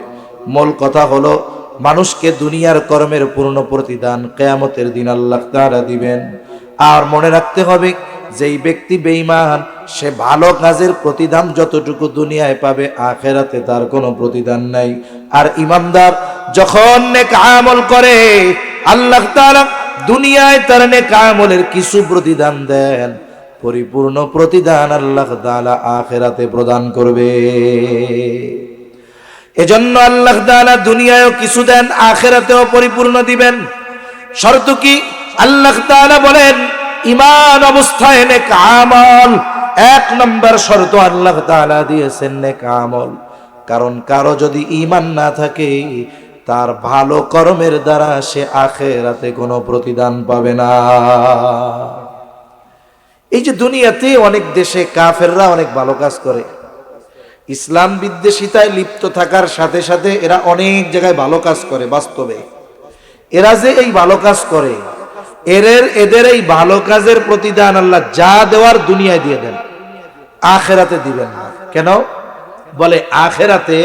মূল কথা হলো, মানুষকে দুনিয়ার কর্মের পূর্ণ প্রতিদান কিয়ামতের দিন আল্লাহ তাআলা দিবেন। আর মনে রাখতে হবে, যেই ব্যক্তি বেঈমান, সে ভালো কাজের প্রতিদান যতটুকু দুনিয়ায় পাবে, আখেরাতে তার কোনো প্রতিদান নাই। আর ইমানদার যখন নেক আমল করে, আল্লাহ তাআলা দুনিয়ায় তার নেক আমলের কিছু প্রতিদান দেন, পরিপূর্ণ প্রতিদান আল্লাহ তাআলা আখেরাতে প্রদান করবে। এজন্য আল্লাহ তাআলা দুনিয়ায়ও কিছু দেন, আখেরাতেও পরিপূর্ণ দিবেন। শর্ত কি? আল্লাহ তাআলা বলেন, ঈমান অবস্থায় নেক আমল। এক নম্বর শর্ত আল্লাহ তাআলা দিয়েছেন নেক আমল। কারণ কারো যদি ঈমান না থাকে, তার ভালো কর্মের দ্বারা সে আখিরাতে কোনো প্রতিদান পাবে না। এই যে দুনিয়াতে অনেক দেশে কাফেররা অনেক ভালো কাজ করে, ইসলাম বিদ্বেষিতায় লিপ্ত থাকার সাথে সাথে এরা অনেক জায়গায় ভালো কাজ করে। বাস্তবে এরা যে এই ভালো কাজ করে, এদের এই ভালো কাজের প্রতিদান আল্লাহ যা দেওয়ার দুনিয়ায় দিয়ে দেন, আখেরাতে দিবেন না। কেন? বলে আখেরাতে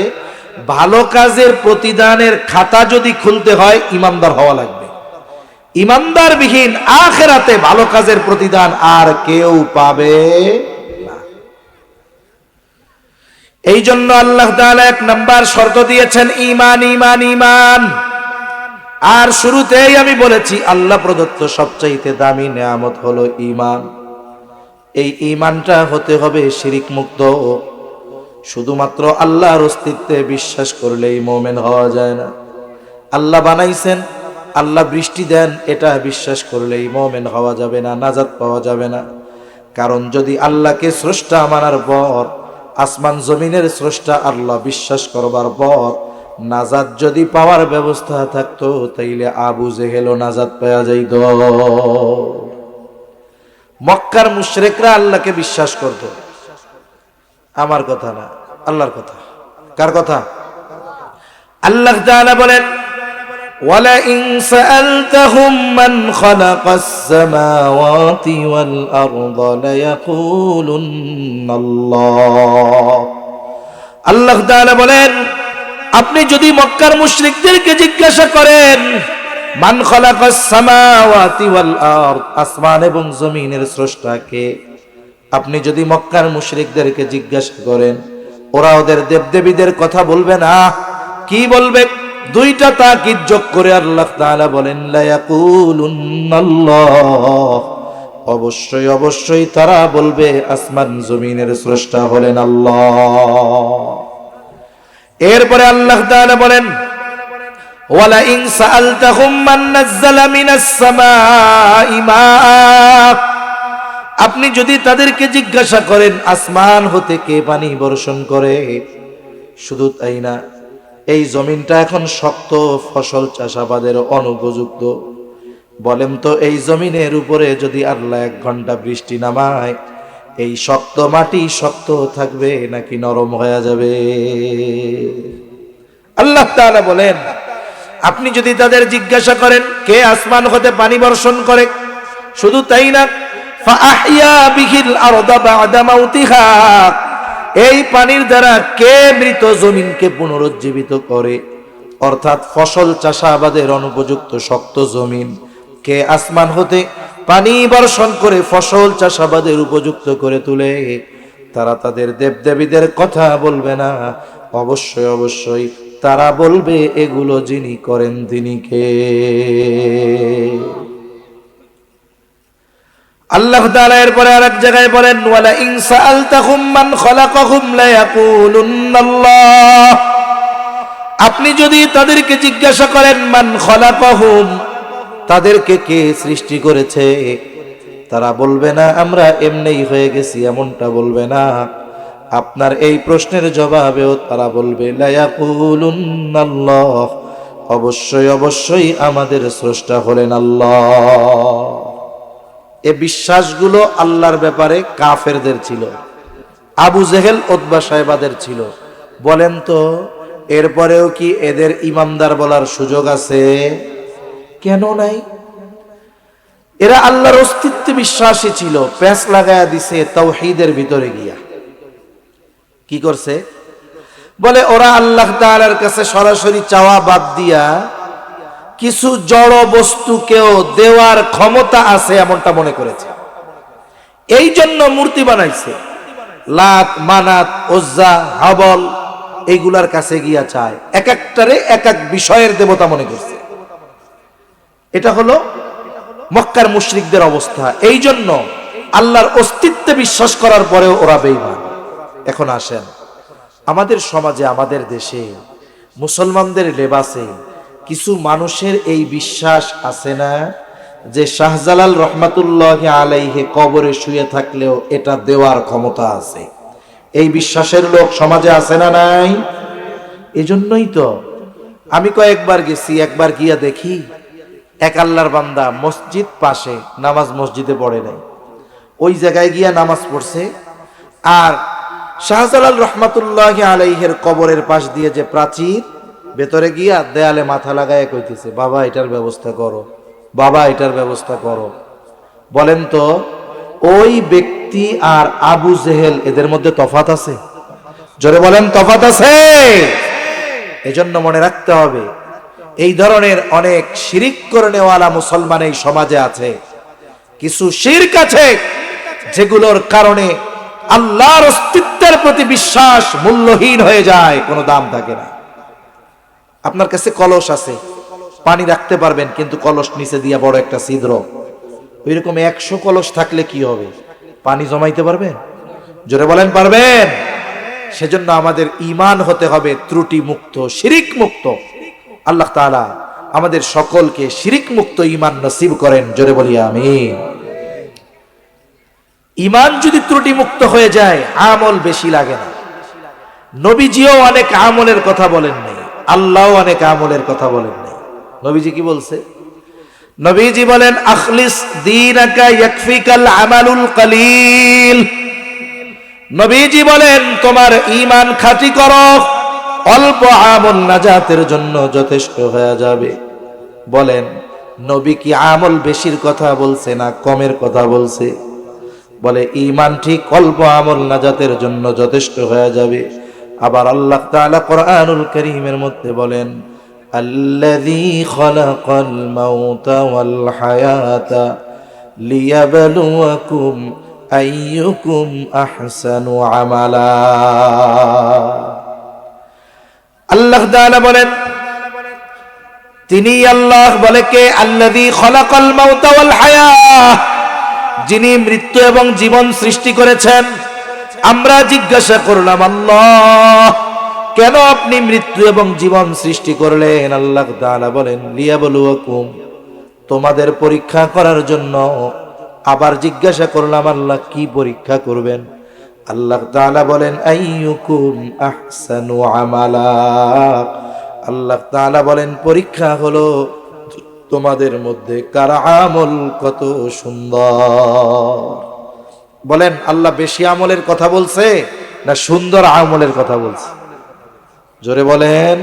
ভালো কাজের প্রতিদানের খাতা যদি খুলতে হয়, ইমানদার হওয়া লাগবে। ইমানদার বিহীন আখেরাতে ভালো কাজের প্রতিদান আর কেউ পাবে না। এই জন্য আল্লাহ তাআলা এক নাম্বার শর্ত দিয়েছেন ঈমান ঈমান ঈমান। আর শুরুতেই আমি বলেছি আল্লাহ প্রদত্ত সবচাইতে দামি নেয়ামত হলো ঈমান। এই ঈমানটা হতে হবে শিরিক মুক্ত। শুধুমাত্র আল্লাহর অস্তিত্বে বিশ্বাস করলেই মুমিন হওয়া যায় না। আল্লাহ বানাইছেন, আল্লাহ বৃষ্টি দেন, এটা বিশ্বাস করলেই মুমিন হওয়া যাবে না, নাজাত পাওয়া যাবে না। কারণ যদি আল্লাহকে স্রষ্টা মানার পর, আসমান জমিনের স্রষ্টা আল্লাহ বিশ্বাস করবার পর নাজাত যদি পাওয়ার ব্যবস্থা থাকতো, তাইলে আবু জেহেলও নাজাত পাওয়া যাইত। মক্কার মুশরিকরা আল্লাহকে বিশ্বাস করত। আমার কথা না, আল্লাহর কথা। কার কথা? আল্লাহ তাআলা বলেন, وَلَئِن سَأَلْتَهُم مَّنْ خَلَقَ السَّمَاوَاتِ وَالْأَرْضَ لَيَقُولُنَّ اللَّهُ। আল্লাহ তাআলা বলেন, আপনি যদি মক্কার মুশরিকদেরকে জিজ্ঞাসা করেন, মান খালাকাস সামাওয়াতি ওয়াল আরদ, আসমান এবং জমিনের স্রষ্টা কে? আপনি যদি মক্কার মুশরিকদেরকে জিজ্ঞাসা করেন, ওরা ওদের দেবদেবীদের কথা বলবে না। কি বলবে? দুইটা তাকিদ যোগ করে আল্লাহ তাআলা বলেন, লা ইয়াকুলুন্নাল্লাহ, অবশ্যই অবশ্যই তারা বলবে আসমান জমিনের স্রষ্টা হলেন আল্লাহ। এরপরে আল্লাহ তাআলা বলেন, ওয়ালা ইন সাআলতাহুম মান নাযালা মিনাস সামাই মাআ, আপনি যদি তাদেরকে জিজ্ঞাসা করেন আসমান হতে কে পানি বর্ষণ করে। শুধু তাই না, এই জমিনটা এখন শক্ত, ফসল চাষাবাদের অনুপযুক্ত। বলেন তো, এই জমিনের উপরে যদি আল্লাহ 1 ঘন্টা বৃষ্টি নামায়, এই শক্ত মাটি শক্ত থাকবে নাকি নরম হয়ে যাবে? আল্লাহ তাআলা বলেন, আপনি যদি তাদের জিজ্ঞাসা করেন কে আসমান হতে পানি বর্ষণ করে। শুধু তাই না, ফাআহইয়া বিহিল আরদা বা'দা মাউতিহা, এই পানির দ্বারা কে মৃত জমিনকে পুনরুজ্জীবিত করে। অর্থাৎ ফসল চাষাবাদের অনুপযুক্ত শক্ত জমিন কে আসমান হতে পানি বর্ষণ করে ফসল চাষাবাদের উপযুক্ত করে তুলে। তারা তাদের দেবদেবীদের কথা বলবে না, অবশ্যই অবশ্যই তারা বলবে এগুলো যিনি করেন তিনি কে? আল্লাহ তাআলা এরপরে আরেক জায়গায় বলেন, ওয়ালা ইন সাআলতাহুম মান খালাকাহুম লা ইয়াকুলুন্নাল্লাহ, আপনি যদি তাদেরকে জিজ্ঞাসা করেন মান খালাকাহুম, তাদেরকে কে সৃষ্টি করেছে, তারা বলবে না আমরা এমনিই হয়ে গেছি, এমনটা বলবে না। আপনার এই প্রশ্নের জবাবেও তারা বলবে লা ইয়াকুলুন্নাল্লাহ, অবশ্যই অবশ্যই আমাদের স্রষ্টা হলেন আল্লাহ। এই বিশ্বাসগুলো আল্লাহর ব্যাপারে কাফেরদের ছিল, আবু জেহেল উতবা সাহেবাদের ছিল। বলেন তো, এরপরেও কি এদের ইমানদার বলার সুযোগ আছে? কেন নাই? এরা আল্লাহর অস্তিত্বে বিশ্বাসী ছিল, প্যাঁচ লাগায়া দিছে তাওহীদের ভিতরে গিয়া। কি করছে? বলে ওরা আল্লাহ তাআলার কাছে সরাসরি চাওয়া বাদ দিয়া কিছু জড় বস্তুকেও দেওয়ার ক্ষমতা আছে এমনটা মনে করেছে। এই জন্য মূর্তি বানাইছে। লাত, মানাত, উজ্জা, হাবল, এইগুলার কাছে গিয়া চায়, এক একটারে এক এক বিষয়ের দেবতা মনে করছে। এটা হলো মক্কার মুশরিকদের অবস্থা। এই জন্য আল্লাহর অস্তিত্বে বিশ্বাস করার পরেও ওরা বেঈমান। এখন আসেন, আমাদের সমাজে, আমাদের দেশে, মুসলমানদের লেবাসে কিছু মানুষের এই বিশ্বাস আছে না যে শাহজালাল রহমাতুল্লাহি আলাইহি কবরে শুয়ে থাকলেও এটা দেওয়ার ক্ষমতা আছে? এই বিশ্বাসের লোক সমাজে আছে না নাই? এজন্যই তো আমি কয়েকবার গেছি, একবার গিয়া দেখি এক আল্লাহর বান্দা মসজিদ পাশে, নামাজ মসজিদে পড়ে নাই, ওই জায়গায় গিয়া নামাজ পড়ছে। আর শাহজালাল রহমাতুল্লাহি আলাইহির কবরের পাশ দিয়ে যে প্রাচীর, ভেতরে গিয়া দেয়ালে মাথা লাগায় কইতেছে, বাবা এটার ব্যবস্থা করো, বাবা এটার ব্যবস্থা করো। বলেন তো, ওই ব্যক্তি আর আবু জেহেল এদের মধ্যে তফাত আছে? জোরে বলেন, তফাত আছে? এজন্য মনে রাখতে হবে, এই ধরনের অনেক শিরিক করে নেওয়ালা মুসলমান এই সমাজে আছে। কিছু শিরক আছে যেগুলোর কারণে আল্লাহর অস্তিত্বের প্রতি বিশ্বাস মূল্যহীন হয়ে যায়, কোনো দাম থাকে না। আপনার কাছে কলস আছে, পানি রাখতে পারবেন, কিন্তু কলস নিচে দিয়া বড় একটা ছিদ্র। ওইরকম 100 কলস থাকলে কি হবে? পানি জমাইতে পারবেন? জোরে বলেন পারবেন? সেজন্য আমাদের ঈমান হতে হবে ত্রুটি মুক্ত, শিরিক মুক্ত। আল্লাহ তাআলা আমাদের সকলকে শিরিক মুক্ত ঈমান নসিব করেন, জোরে বলি আমিন। ঈমান যদি ত্রুটি মুক্ত হয়ে যায়, আমল বেশি লাগে না। নবীজিও অনেক আমলের কথা বলেন নাই, আল্লাহও অনেক আমলের কথা বলেন নাই। নবীজি কি বলছে? নবীজি বলেন, আখলিস দীনাকা ইয়াকফিকাল আমালুল কলিল। নবীজি বলেন, তোমার ঈমান খাঁটি করো, অল্প আমল নাজাতের জন্য যথেষ্ট হয়ে যাবে। বলেন, নবী কি আমল বেশির কথা বলছে না কমের কথা বলছে? বলে ঈমান ঠিক, অল্প আমল নাজাতের জন্য যথেষ্ট হয়ে যাবে। আবার আল্লাহ তাআলা কোরআনুল কারীমের মধ্যে বলেন, আল্লাযী খালাকাল মাউতা ওয়াল হায়াতা লিয়াবলুয়াকুম আইয়ুকুম আহসানু আমালা। আল্লাহ তাআলা বলেন, তিনি আল্লাহ। বলে কে? আল্লাযী খালাকাল মাউতা ওয়াল হায়াত, যিনি মৃত্যু এবং জীবন সৃষ্টি করেছেন। আমরা জিজ্ঞাসা করলাম, আল্লাহ কেন আপনি মৃত্যু এবং জীবন সৃষ্টি করলেন? আল্লাহ তাআলা বলেন, লিয়াবলুয়াকুম, তোমাদের পরীক্ষা করার জন্য। আবার জিজ্ঞাসা করলাম, আল্লাহ কি পরীক্ষা করবেন? আল্লাহ তাআলা বলেন, আইয়ুকুম আহসানু আমালা। আল্লাহ তাআলা বলেন, পরীক্ষা হলো তোমাদের মধ্যে কার আমল কত সুন্দর। বলেন, আল্লাহ বেশি আমলের কথা বলছে না সুন্দর আমলের কথা বলছে? জোরে বলেন।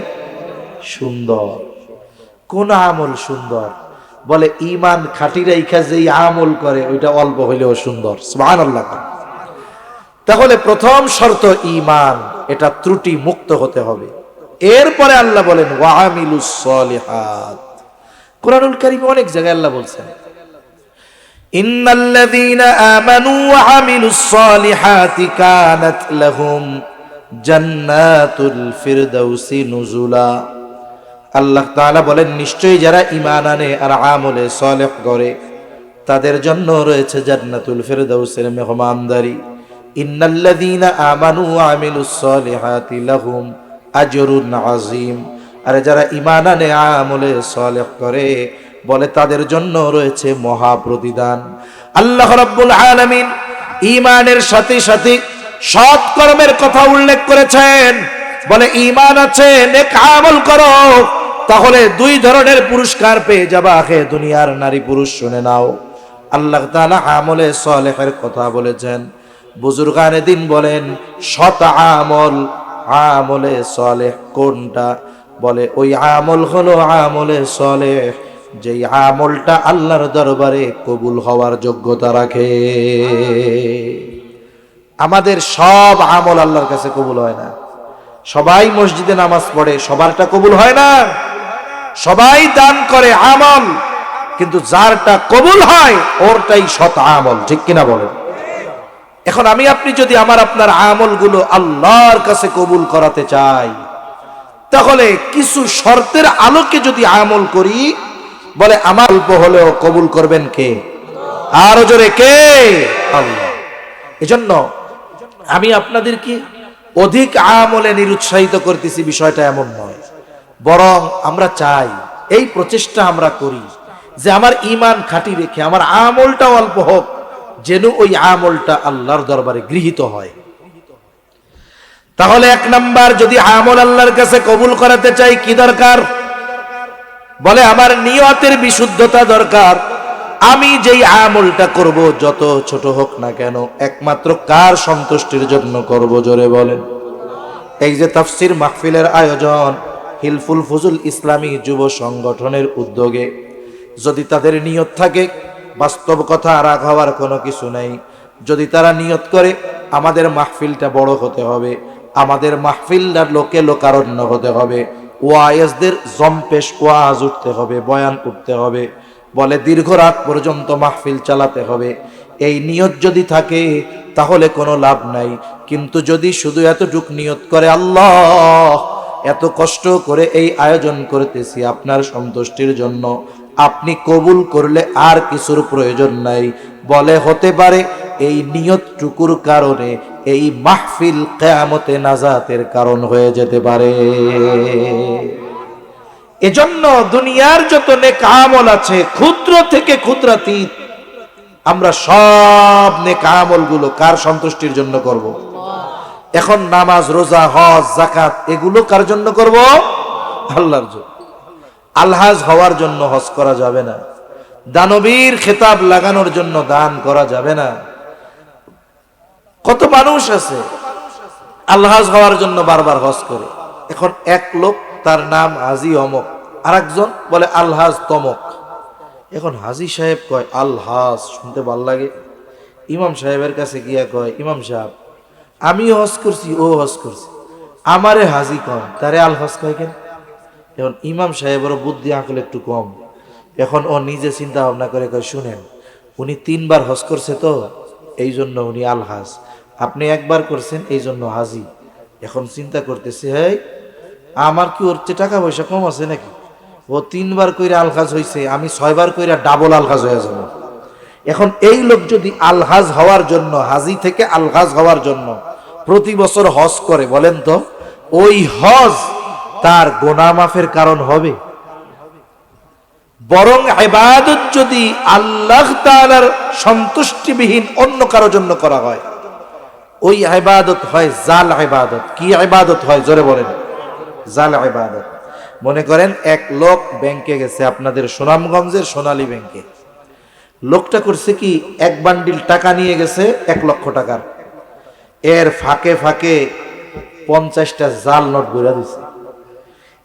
সুন্দর। কোন আমল সুন্দর? বলে ঈমান খাঁটি রাইখা যেই আমল করে ওইটা অল্প হইলেও সুন্দর। সুবহানাল্লাহ। তাহলে প্রথম শর্ত ঈমান, এটা ত্রুটি মুক্ত হতে হবে। এরপরে আল্লাহ বলেন, ওয়া আমিলুস সলিহাত। কুরআনুল কারীমে অনেক জায়গায় আল্লাহ বলছেন, ইন্নাল্লাযীনা আমানু ওয়া আমিলুস সলিহাতি কানাত লাহুম জান্নাতুল ফিরদাউসি নুজুলা। আল্লাহ তাআলা বলেন, নিশ্চয়ই যারা ঈমান আনে আর আমলে সালেহ করে তাদের জন্য রয়েছে জান্নাতুল ফিরদাউসের মেহমানদারি। ইন্নাল্লাযীনা আমানু ওয়া আমিলুস সলিহাতি লাহুম আজরুন আযীম। আর যারা ঈমান আনে আমলে সালেহ করে, বলে তাদের জন্য রয়েছে মহা প্রতিদান। আল্লাহ রাব্বুল আলামিন ঈমানের সাথে সাথে সৎ কর্মের কথা উল্লেখ করেছেন। বলে ঈমান আছে, নেক আমল করো, তাহলে 2 ধরনের পুরস্কার পেয়ে যাবা। আখে দুনিয়ার নারী পুরুষ শুনে নাও। আল্লাহ তাআলা আমলে সালেহের কথা বলেছেন। বুজুর্গানে দিন বলেন, সৎ আমল, আমলে সালেহ কোনটা? বলে ওই আমল হলো আমলে সালেহ যেই আমলটা আল্লাহর দরবারে কবুল হওয়ার যোগ্যতা রাখে। আমাদের সব আমল আল্লাহর কাছে কবুল হয় না। সবাই মসজিদে নামাজ পড়ে, সবারটা কবুল হয় না। সবাই দান করে আমল, কিন্তু যারটা কবুল হয় ওরটাই সৎ আমল। ঠিক কিনা বলেন? এখন আমি আপনি যদি আমার আপনার আমলগুলো আল্লাহর কাছে কবুল করাতে চাই, তাহলে কিছু শর্তের আলোকে যদি আমল করি, বলে আমার অল্প হলেও কবুল করবেন কে? আরো জোরে কে? আল্লাহ। এজন্য আমি আপনাদেরকে অধিক আমলে নিরুৎসাহিত করতেছি, বিষয়টা এমন নয়। বরং আমরা চাই, এই প্রচেষ্টা আমরা করি যে আমার ঈমান খাঁটি রেখে আমার আমলটা অল্প হোক, যেন ওই আমলটা আল্লাহর দরবারে গৃহীত হয়। তাহলে 1 নাম্বার, যদি আমল আল্লাহর কাছে কবুল করাতে চাই, কি দরকার? বলে আমার নিয়তের বিশুদ্ধতা দরকার। আমি যেই আমলটা করব, যত ছোট হোক না কেন, একমাত্র কার সন্তুষ্টির জন্য করব? জোরে বলেন। এই যে তাফসীর মাহফিলের আয়োজন হিলফুল ফুজুল ইসলামী যুব সংগঠনের উদ্যোগে, যদি তাদের নিয়ত থাকে, বাস্তব কথা রাগ হওয়ার কোনো কিছু নাই। যদি তারা নিয়ত করে আমাদের মাহফিলটা বড় হতে হবে, আমাদের মাহফিলটা লোকে লোকারণ্য হতে হবে, ওয়াইজদের জম্পেশ ওয়াজ উঠতে হবে, বয়ান উঠতে হবে, বলে দীর্ঘ রাত পর্যন্ত মাহফিল চালাতে হবে, এই নিয়ত যদি থাকে, তাহলে কোনো লাভ নাই। কিন্তু যদি শুধু এতটুক নিয়ত করে, আল্লাহ এত কষ্ট করে এই আয়োজন করতেছি আপনার সন্তুষ্টির জন্য, আপনি কবুল করলে আর কিছুর প্রয়োজন নাই, বলে হতে পারে এই নিয়তটুকুর কারণে এই মাহফিল কিয়ামতে নাজাতের কারণ হয়ে যেতে পারে। এজন্য দুনিয়ার যত নেক আমল আছে, ক্ষুদ্র থেকে ক্ষুদ্রাতীত, আমরা সব নেক আমলগুলো কার সন্তুষ্টির জন্য করব? এখন নামাজ, রোজা, হজ, যাকাত এগুলো কার জন্য করব? আল্লাহর জন্য। আলহাজ হওয়ার জন্য হজ করা যাবে না, দানবীর খেতাব লাগানোর জন্য দান করা যাবে না। কত মানুষ আছে আলহাজ হওয়ার জন্য বারবার হজ করে। এখন এক লোক তার নাম হাজি অমক, আর একজন বলে আলহাজ তমক। এখন হাজি সাহেব কয় আলহাজ, শুনতে ভাল লাগে। ইমাম সাহেবের কাছে গিয়া কয়, ইমাম সাহেব আমি হজ করছি, ও হজ করছি, আমারে হাজি কম, তারে আলহাজ কয় কেন? এখন ইমাম সাহেবেরও বুদ্ধি আকল একটু কম। এখন ও নিজে চিন্তা ভাবনা করে কয়, শুনেন উনি 3 বার হজ করছে তো এই জন্য উনি আলহাজ, আপনি একবার করছেন এই জন্য হাজি। এখন চিন্তা করতেছে, হ্যাঁ আমার কি ওর চেয়ে টাকা পয়সা কম আছে নাকি? ও 3 বার কইরা আলহাজ হয়েছে, আমি 6 বার কইরা ডাবল আলহাজ হয়ে যাব। এখন এই লোক যদি আলহাজ হওয়ার জন্য, হাজি থেকে আলহাজ হওয়ার জন্য প্রতি বছর হজ করে, বলেন তো ওই হজ তার গুনাহ মাফের কারণ হবে? বরং ইবাদত যদি আল্লাহ তাআলার সন্তুষ্টিবিহীন অন্য কারো জন্য করা হয়, ওই ইবাদত হয় জাল ইবাদত। কি ইবাদত হয় জোরে বলেন? জাল ইবাদত। মনে করেন এক লোক ব্যাংকে গেছে, আপনাদের সুনামগঞ্জের সোনালী ব্যাংকে। লোকটা করছে কি, 1 বান্ডিল টাকা নিয়ে গেছে 1 লক্ষ টাকার, এর ফাঁকে ফাঁকে 50টা জাল নোট ঘুরা দিছে।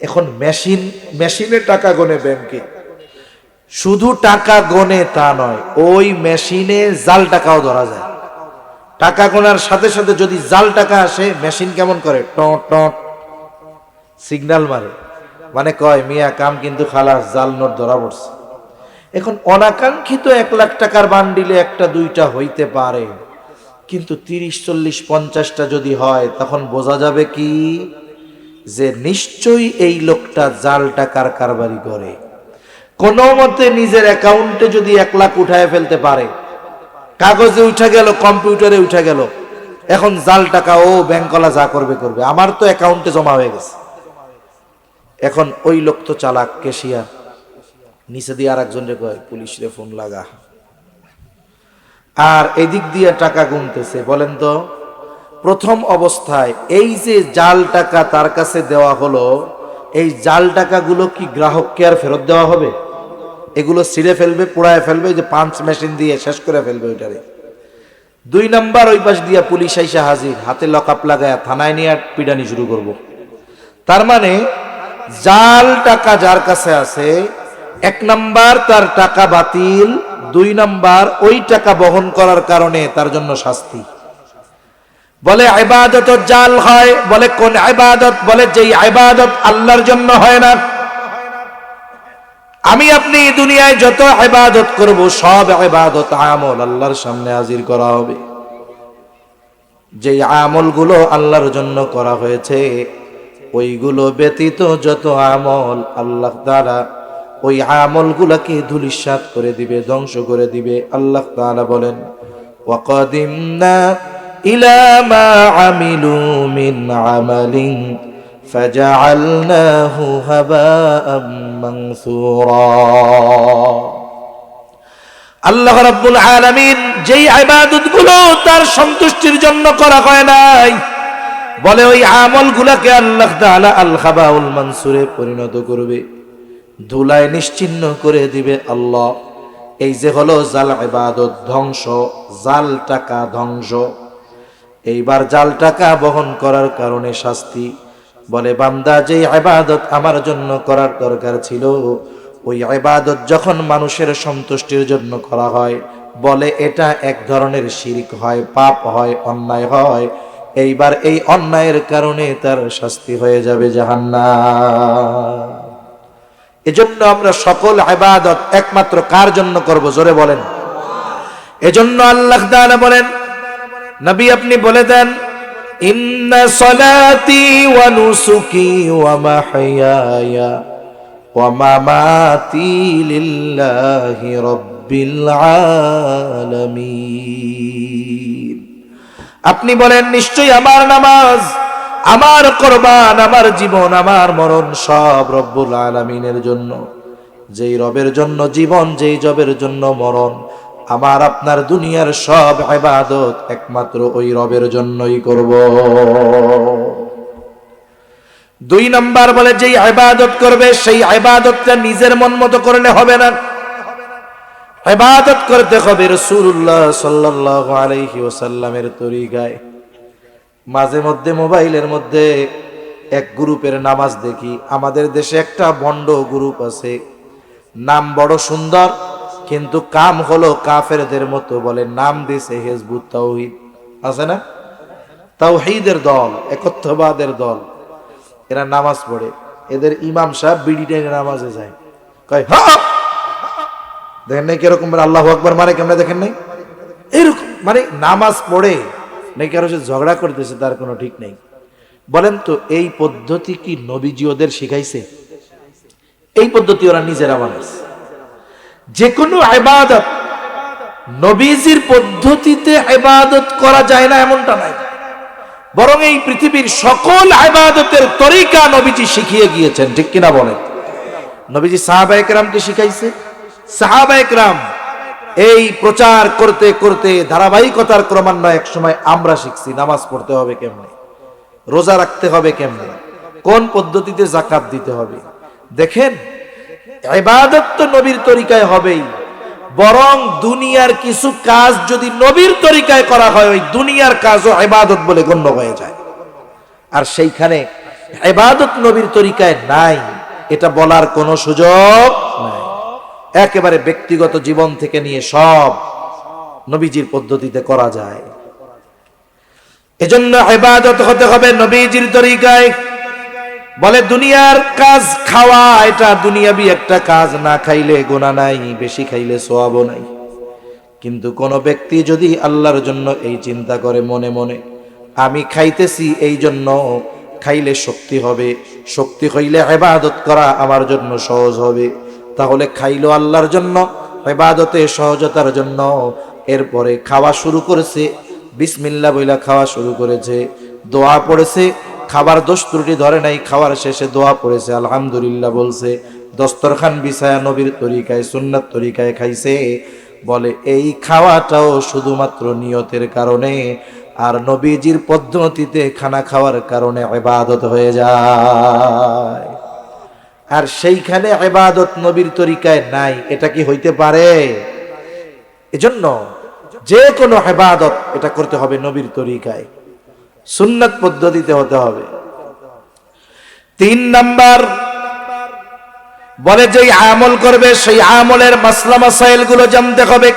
এখন মেশিনে টাকা গনে ব্যাংকে, শুধু টাকা গনে তা নয়, ওই মেশিনে জাল টাকাও ধরা যায়। টাকা গোনার সাথে সাথে যদি জাল টাকা আসে, মেশিন কেমন করে, টট টট সিগন্যাল মারে, মানে কয় মিয়া কাম কিন্তু খালাস, জাল নোট ধরা পড়ছে। এখন অনাকাঙ্ক্ষিত 1 লাখ টাকার বান্ডিলে 1টা 2টা হইতে পারে, কিন্তু 30, 40, 50টা যদি হয়, তখন বোঝা যাবে কি যে নিশ্চয়ই এই লোকটা জাল টাকার কারবারি করে। কোনো মতে নিজের অ্যাকাউন্টে যদি 1 লাখ উঠায় ফেলতে পারে, কাগজে উঠা গেল, কম্পিউটারে উঠা গেল, এখন জাল টাকা ও ব্যাংকওয়ালা যা করবে করবে, আমার তো অ্যাকাউন্টে জমা হয়ে গেছে। এখন ওই লোক তো চালাক, ক্যাশিয়ার, নিচে দিয়ে আর একজন রে কয় পুলিশরে ফোন লাগা, আর এদিক দিয়ে টাকা গুনতেছে। বলেন তো প্রথম অবস্থায় এই যে জাল টাকা তার কাছে দেওয়া হলো, এই জাল টাকাগুলো কি গ্রাহককে আর ফেরত দেওয়া হবে? এগুলো ছিঁড়ে ফেলবে, পোড়ায় ফেলবে, যে পাঞ্চ মেশিন দিয়ে শেষ করে ফেলবে ওইটারে। 2 নাম্বার, ওই পাশ দিয়া পুলিশ আইসা হাজির, হাতে লকআপ লাগায় থানায় নিয়ে পিডানি শুরু করব। তার মানে জাল টাকা যার কাছে আছে, 1 নাম্বার তার টাকা বাতিল, 2 নাম্বার ওই টাকা বহন করার কারণে তার জন্য শাস্তি। বলে ইবাদত জাল হয়, বলে কোন ইবাদত? বলে যেই ইবাদত আল্লাহর জন্য হয় না। আমি আপনি দুনিয়ায় যত ইবাদত করব, সব ইবাদত আমল আল্লাহর সামনে হাজির করা হবে। যেই আমলগুলো আল্লাহর জন্য করা হয়েছে, ওইগুলো ব্যতীত যত আমল, আল্লাহ তাআলা ওই আমলগুলোকে ধূলিসাৎ করে দিবে, ধ্বংস করে দিবে। আল্লাহ তাআলা বলেন, ওয়াকাদিমনা ইলা মা আমিলু মিন আমালিন ফাজআলনাহু হাবাআম মানসুরা। আল্লাহ রাব্বুল আলামিন যেই ইবাদতগুলো তার সন্তুষ্টির জন্য করা হয় নাই, বলে ওই আমলগুলোকে আল্লাহ তাআলা আল হাবাউল মানসুরে পরিণত করবে, ধুলায় নিশ্চিহ্ন করে দিবে। আল্লাহ এই যে হলো জাল ইবাদত ধ্বংস, জাল টাকা ধ্বংস। এইবার জাল টাকা বহন করার কারণে শাস্তি। বলে বান্দা যে ইবাদত আমার জন্য করার দরকার ছিল, ওই ইবাদত যখন মানুষের সন্তুষ্টির জন্য করা হয়, বলে এটা এক ধরনের শিরক হয়, পাপ হয়, অন্যায় হয়। এইবার এই অন্যায়ের কারণে তার শাস্তি হয়ে যাবে জাহান্নাম। এজন্য আমরা সকল ইবাদত একমাত্র কার জন্য করব? জোরে বলেন। এজন্য আল্লাহ তাআলা বলেন, নবী আপনি বলে দেন, ইন্না সলাতি ওয়া নুসুকি ওয়া মাহইয়ায়া ওয়া মামাতি লিল্লাহি রাব্বিল আলামিন। আপনি বলেন নিশ্চয়ই আমার নামাজ, আমার কুরবান, আমার জীবন, আমার মরণ সব রব্বুল আলামিনের জন্য। যেই রবের জন্য জীবন, যেই রবের জন্য মরণ, আমার আপনার দুনিয়ার সব ইবাদত একমাত্র ওই রবের জন্যই করব। দুই নাম্বার বলে, যেই ইবাদত করবে সেই ইবাদতটা নিজের মন মতো করলে হবে না, ইবাদত করতে হবে রাসূলুল্লাহ সাল্লাল্লাহু আলাইহি ওয়াসাল্লামের তরিকায়। মাঝে মধ্যে মোবাইলের মধ্যে এক গ্রুপের নামাজ দেখি। আমাদের দেশে একটা ভণ্ড গ্রুপ আছে, নাম বড় সুন্দর, কিন্তু কাম হলো কাফেরদের মতো। বলে নাম দিছে হিজবুত তাওহীদ, আছে না? তাওহীদের দল, একত্ববাদের দল। এরা নামাজ পড়ে, এদের ইমাম সাহেব বিড়ি টেনে নামাজে যায়, কয় হ্যাঁ, দেখেন নাই কিরকম আল্লাহু আকবার মানে, কেমন দেখেন নাই? এরকম মানে নামাজ পড়ে নাকি কারো সাথে ঝগড়া করতেছে, তার কোনো ঠিক নেই। বলেন তো এই পদ্ধতি কি নবীজি ওদের শিখাইছে? এই পদ্ধতি ওরা নিজেরা বানাইছে। যে কোনো ইবাদত নবীজির পদ্ধতিতে ইবাদত করা যায় না এমনটা নাই, বরং এই পৃথিবীর সকল ইবাদতের তরিকা নবীজি শিখিয়ে গিয়েছেন, ঠিক কিনা বলেন? নবীজি সাহাবায়ে কেরামকে শিখাইছে। সাহাবায়ে কেরাম এই প্রচার করতে করতে ধারাবাহিকতার ক্রমান্বয়ে এক সময় আমরা শিখছি নামাজ পড়তে হবে কেমনে, রোজা রাখতে হবে কেমনে, কোন পদ্ধতিতে যাকাত দিতে হবে। দেখেন, ইবাদত তো নবীর তরিকায় হবেই, বরং দুনিয়ার কিছু কাজ যদি নবীর তরিকায় করা হয়, ওই দুনিয়ার কাজও ইবাদত বলে গণ্য হয়ে যায়। আর সেইখানে ইবাদত নবীর তরিকায় নাই, এটা বলার কোনো সুযোগ নাই। একেবারে ব্যক্তিগত জীবন থেকে নিয়ে সব নবীজির পদ্ধতিতে করা যায়। এজন্য ইবাদত হতে হবে নবীজির তরিকায়। বলে দুনিয়ার কাজ খাওয়া, এটা দুনিয়াবি একটা কাজ, না খাইলে গুনাহ নাই, বেশি খাইলে সওয়াবও নাই। কিন্তু কোন ব্যক্তি যদি আল্লাহর জন্য এই চিন্তা করে মনে মনে, আমি খাইতেছি এই জন্য খাইলে শক্তি হবে, শক্তি হইলে ইবাদত করা আমার জন্য সহজ হবে, তাহলে খাইলো আল্লাহর জন্য, ইবাদতে সহজতার জন্য। এরপরে খাওয়া শুরু করেছে, বিসমিল্লাহ বইলা খাওয়া শুরু করেছে, দোয়া পড়েছে, খাবার দোষ ত্রুটি ধরে নাই, খাওয়ার শেষে দোয়া পড়েছে, আলহামদুলিল্লাহ বলছে, দস্তরখান বিছায়া নবীর তরিকায় সুন্নাত তরিকায় খাইছে। বলে এই খাওয়াটাও শুধুমাত্র নিয়তের কারণে আর নবীজির পদ্ধতিতে খানা খাওয়ার কারণে ইবাদত হয়ে যায়। আর সেইখানে ইবাদত নবীর তরিকায় নাই, এটা কি হইতে পারে? এজন্য যে কোনো ইবাদত এটা করতে হবে নবীর তরিকায়, সুন্নাত পদ্ধতিতে হতে হবে। 3 নাম্বার বলে, যেই আমল করবে সেই আমলের মাসলা মাসাইল গুলো জানতে হবে।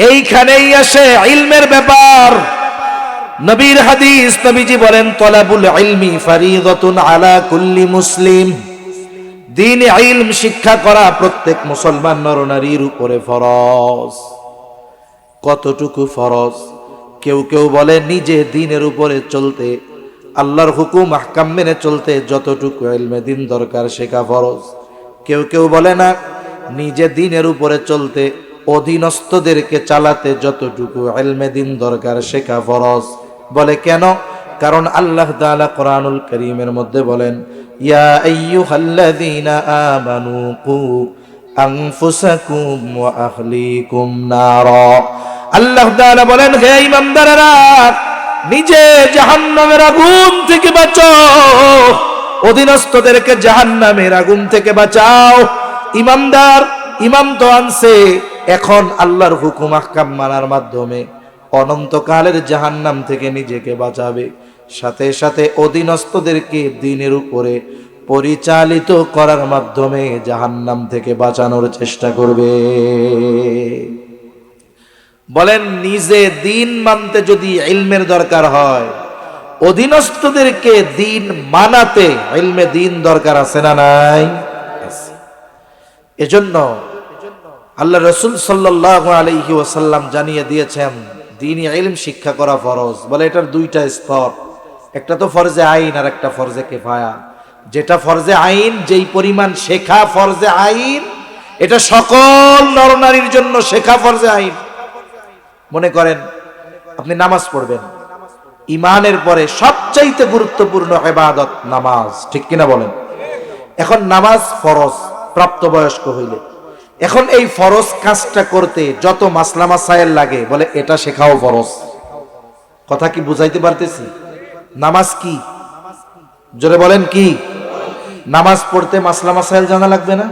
এইখানেই আসে ইলমের ব্যাপার। নবীর হাদিস, নবীজি বলেন, তলাবুল ইলমি ফারিদাতুন আলা কুল্লি মুসলিম। দ্বীন ইলম শিক্ষা করা প্রত্যেক মুসলমান নরনারীর উপরে ফরজ। কতটুকু ফরজ? কেউ কেউ বলে নিজে দ্বীনের উপরে চলতে, আল্লাহর হুকুম আহকাম মেনে চলতে যতটুকু ইলমে দ্বীন দরকার শেখা ফরজ। কেউ কেউ বলে না, নিজে দ্বীনের উপরে চলতে, অধীনস্থদেরকে চালাতে যতটুকু ইলমে দ্বীন দরকার শেখা ফরজ। বলে কেন? কারণ আল্লাহ তাআলা কোরআনুল কারীমের মধ্যে বলেন, ইয়া আইয়ুহাল্লাযীনা আমানু কু আনফুসাকুম ওয়া আহলিকুম নারা। আল্লাহ তাআলা বলেন, হে ঈমানদারেরা, নিজে জাহান্নামের আগুন থেকে বাঁচাও, অধীনস্থদেরকে জাহান্নামের আগুন থেকে বাঁচাও। ইমানদার ইমাম তো আনছে, এখন আল্লাহর হুকুম আহকাম মানার মাধ্যমে অনন্তকালের জাহান্নাম থেকে নিজেকে বাঁচাবে, সাথে সাথে অধীনস্থদেরকে দ্বীনের উপরে পরিচালিত করার মাধ্যমে জাহান্নাম থেকে বাঁচানোর চেষ্টা করবে। বলেন, নিজে দ্বীন মানতে যদি ইলমের দরকার হয়, অধীনস্থদেরকে দ্বীন মানাতে ইলমে দ্বীন দরকার আছে না নাই? এজন্য আল্লাহ রাসূল সাল্লাল্লাহু আলাইহি ওয়াসাল্লাম জানিয়ে দিয়েছেন, দ্বীনি ইলম শিক্ষা করা ফরজ। বলে এটার দুইটা স্তর, একটা তো ফরজে আইন আর একটা ফরজে কিফায়া। যেটা ফরজে আইন, যেই পরিমাণ শেখা ফরজে আইন, এটা সকল নরনারীর জন্য শেখা ফরজে আইন। মনে করেন আপনি নামাজ পড়বেন, ইমানের পরে সবচাইতে গুরুত্বপূর্ণ ইবাদত নামাজ, ঠিক কিনা বলেন? এখন নামাজ ফরজ প্রাপ্তবয়স্ক হইলে, এখন এই ফরজ কাজটা করতে যত মাসলা মাসাইল লাগে, বলে এটা শেখাও ফরজ। কথা কি বুঝাইতে পারতেছি? নামাজ কি? জোরে বলেন কি? নামাজ পড়তে মাসলা মাসাইল জানা লাগবে না?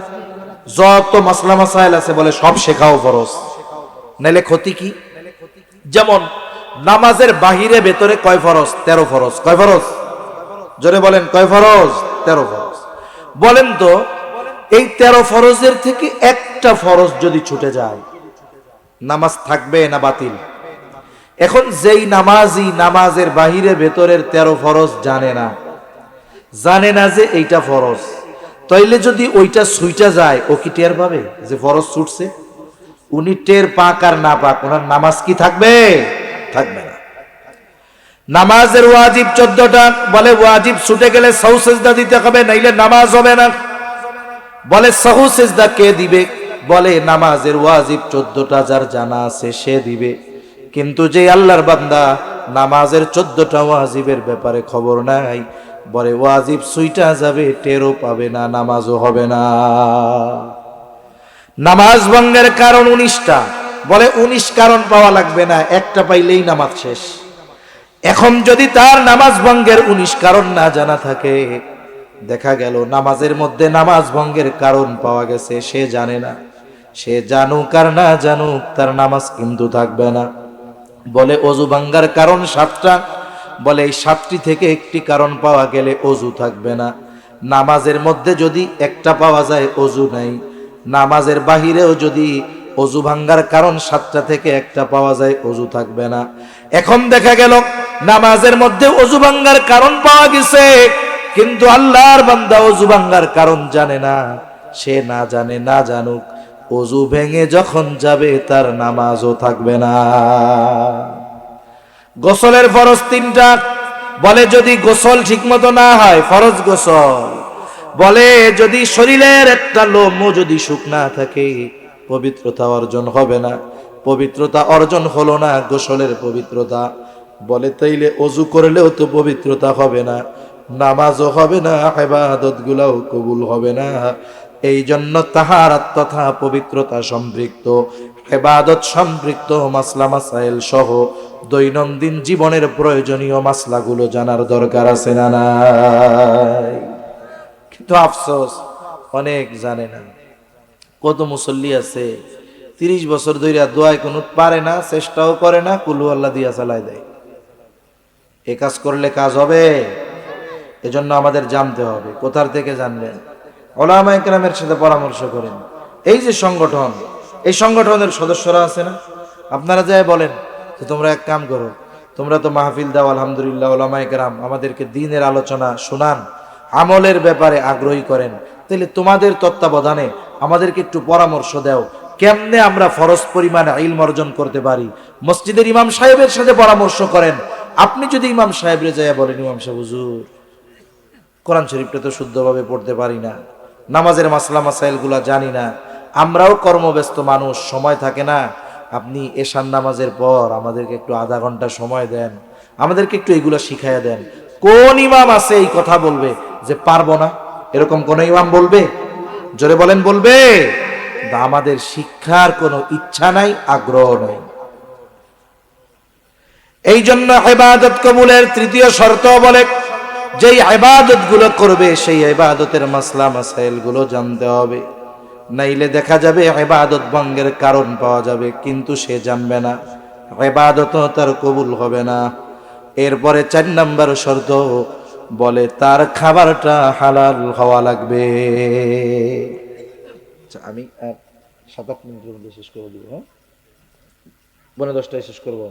যত মাসলা মাসাইল আছে বলে সব শেখাও ফরজ, নাইলে ক্ষতি কি? যেমন নামাজের বাহিরে ভেতরে কয় ফরজ? 13 ফরজ। কয় ফরজ? জোরে বলেন কয় ফরজ? 13 ফরজ। বলেন তো এই 13 ফরজের থেকে একটা ফরজ যদি ছুটে যায়, নামাজ থাকবে না বাতিল? এখন যেই নামাজি নামাজের বাহিরে ভেতরের 13 ফরজ জানে না যে এইটা ফরজ, তাইলে যদি ওইটা ছুইটা যায়, ও কি টের পাবে যে ফরজ ছুটছে? উনি টের পাক আর না পাক, ওনার নামাজ কি থাকবে? থাকবে না। নামাজের ওয়াজিব 14টা, বলে ওয়াজিব ছুটে গেলে সাহু সিজদা দিতে হবে, নাইলে নামাজ হবে না। বলে সাহু সিজদা কে দিবে? বলে নামাজের ওয়াজিব 14টা যার জানা আছে সে দিবে। কিন্তু যে আল্লাহর বান্দা নামাজের 14টা ওয়াজিবের ব্যাপারে খবর নাই, বলে ওয়াজিব ছুইটা যাবে, টেরও পাবে না, নামাজও হবে না। নামাজ ভঙ্গের কারণ 19টা, বলে 19 কারণ পাওয়া লাগবে না, একটা পাইলেই নামাজ শেষ। এখন যদি তার নামাজ ভঙ্গের 19 কারণ না জানা থাকে, দেখা গেল নামাজের মধ্যে নামাজ ভঙ্গের কারণ পাওয়া গেছে, সে জানে না। সে জানুক আর না জানুক, তার নামাজ কিন্তু থাকবে না। বলে অজু ভাঙ্গার কারণ 7টা, বলে এই 7টি থেকে একটি কারণ পাওয়া গেলে অজু থাকবে না। নামাজের মধ্যে যদি একটা পাওয়া যায়, অজু নাই। নামাজের বাহিরেও যদি অজু ভাঙ্গার কারণ 7টা থেকে একটা পাওয়া যায়, অজু থাকবে না। এখন দেখা গেল নামাজের মধ্যে অজু ভাঙ্গার কারণ পাওয়া গেছে, কিন্তু আল্লাহর বান্দা অজু ভাঙ্গার কারণ জানে না। সে না জানে না জানুক, অজু ভেঙে যখন যাবে তার নামাজও থাকবে না। গোসলের ফরজ 3টা, বলে যদি গোসল ঠিক মতো না হয়, ফরজ গোসল, বলে যদি শরীরের একটা লোমও যদি শুকনা থাকে, পবিত্রতা অর্জন হবে না। পবিত্রতা অর্জন হলো না গোসলের পবিত্রতা, বলে তাইলে অজু করলেও তো পবিত্রতা হবে না, নামাজও হবে না, ইবাদত গুলাও কবুল হবে না। এই জন্য তাহারাত তথা পবিত্রতা সম্পৃক্ত, ইবাদত সম্পৃক্ত মাসলা মাসাইল সহ দৈনন্দিন জীবনের প্রয়োজনীয় মাসলাগুলো জানার দরকার আছে না নাই? কিন্তু আফসোস অনেক জানে না। কত মুসল্লি আছে 30 বছর ধরে দোয়ায় কুনুত পারে না, চেষ্টাও করে না, কুলু আল্লাহ দিয়া চালায় দেয়। এ কাজ করলে কাজ হবে? এজন্য আমাদের জানতে হবে। কোথার থেকে জানবেন? উলামায়ে কেরামের সাথে পরামর্শ করেন। এই যে সংগঠন, এই সংগঠনের সদস্যরা আছে না, আপনারা যাই বলেন যে তোমরা এক কাম করো, তোমরা তো মাহফিল দাও আলহামদুলিল্লাহ, উলামায়ে কেরাম আমাদেরকে দ্বীনের আলোচনা শোনান, আমলের ব্যাপারে আগ্রহী করেন, তাহলে তোমাদের তত্ত্বাবধানে আমাদেরকে একটু পরামর্শ দাও, কেমনে আমরা ফরজ পরিমাণ ইলম অর্জন করতে পারি। মসজিদের ইমাম সাহেবের সাথে পরামর্শ করেন। আপনি যদি ইমাম সাহেবরে যায় বলেন, ইমাম সাহেব হুজুর কোরআন শরীফটা তো শুদ্ধভাবে পড়তে পারি না, নামাজের মাসলা মাসাইল গুলা জানি না, আমরাও কর্মব্যস্ত মানুষ, সময় থাকে না, আপনি এশার নামাজের পর আমাদেরকে একটু আধা ঘন্টা সময় দেন, আমাদেরকে একটু এগুলা শিখাইয়া দেন। কোন ইমাম আছে এই কথা বলবে যে পারবো না? এরকম কোন ইমাম বলবে? জোরে বলেন বলবে? আমাদের শিক্ষার কোনো ইচ্ছা নাই, আগ্রহ নাই। এই জন্য ইবাদত কবুলের 3য় শর্ত বলে, যেই ইবাদত গুলো করবে সেই ইবাদতের মাসলা মাসাইল গুলো জানতে হবে, নাইলে দেখা যাবে ইবাদত ভঙ্গের কারণ পাওয়া যাবে, কিন্তু সে জানবে না, ইবাদত তার কবুল হবে না। এরপরে 4 নম্বর শর্ত বলে তার খাবারটা হালাল হওয়া লাগবে। আমি 7-8 মিনিটের মধ্যে শেষ করে দিব, হ্যাঁ, 10টায় শেষ করবো।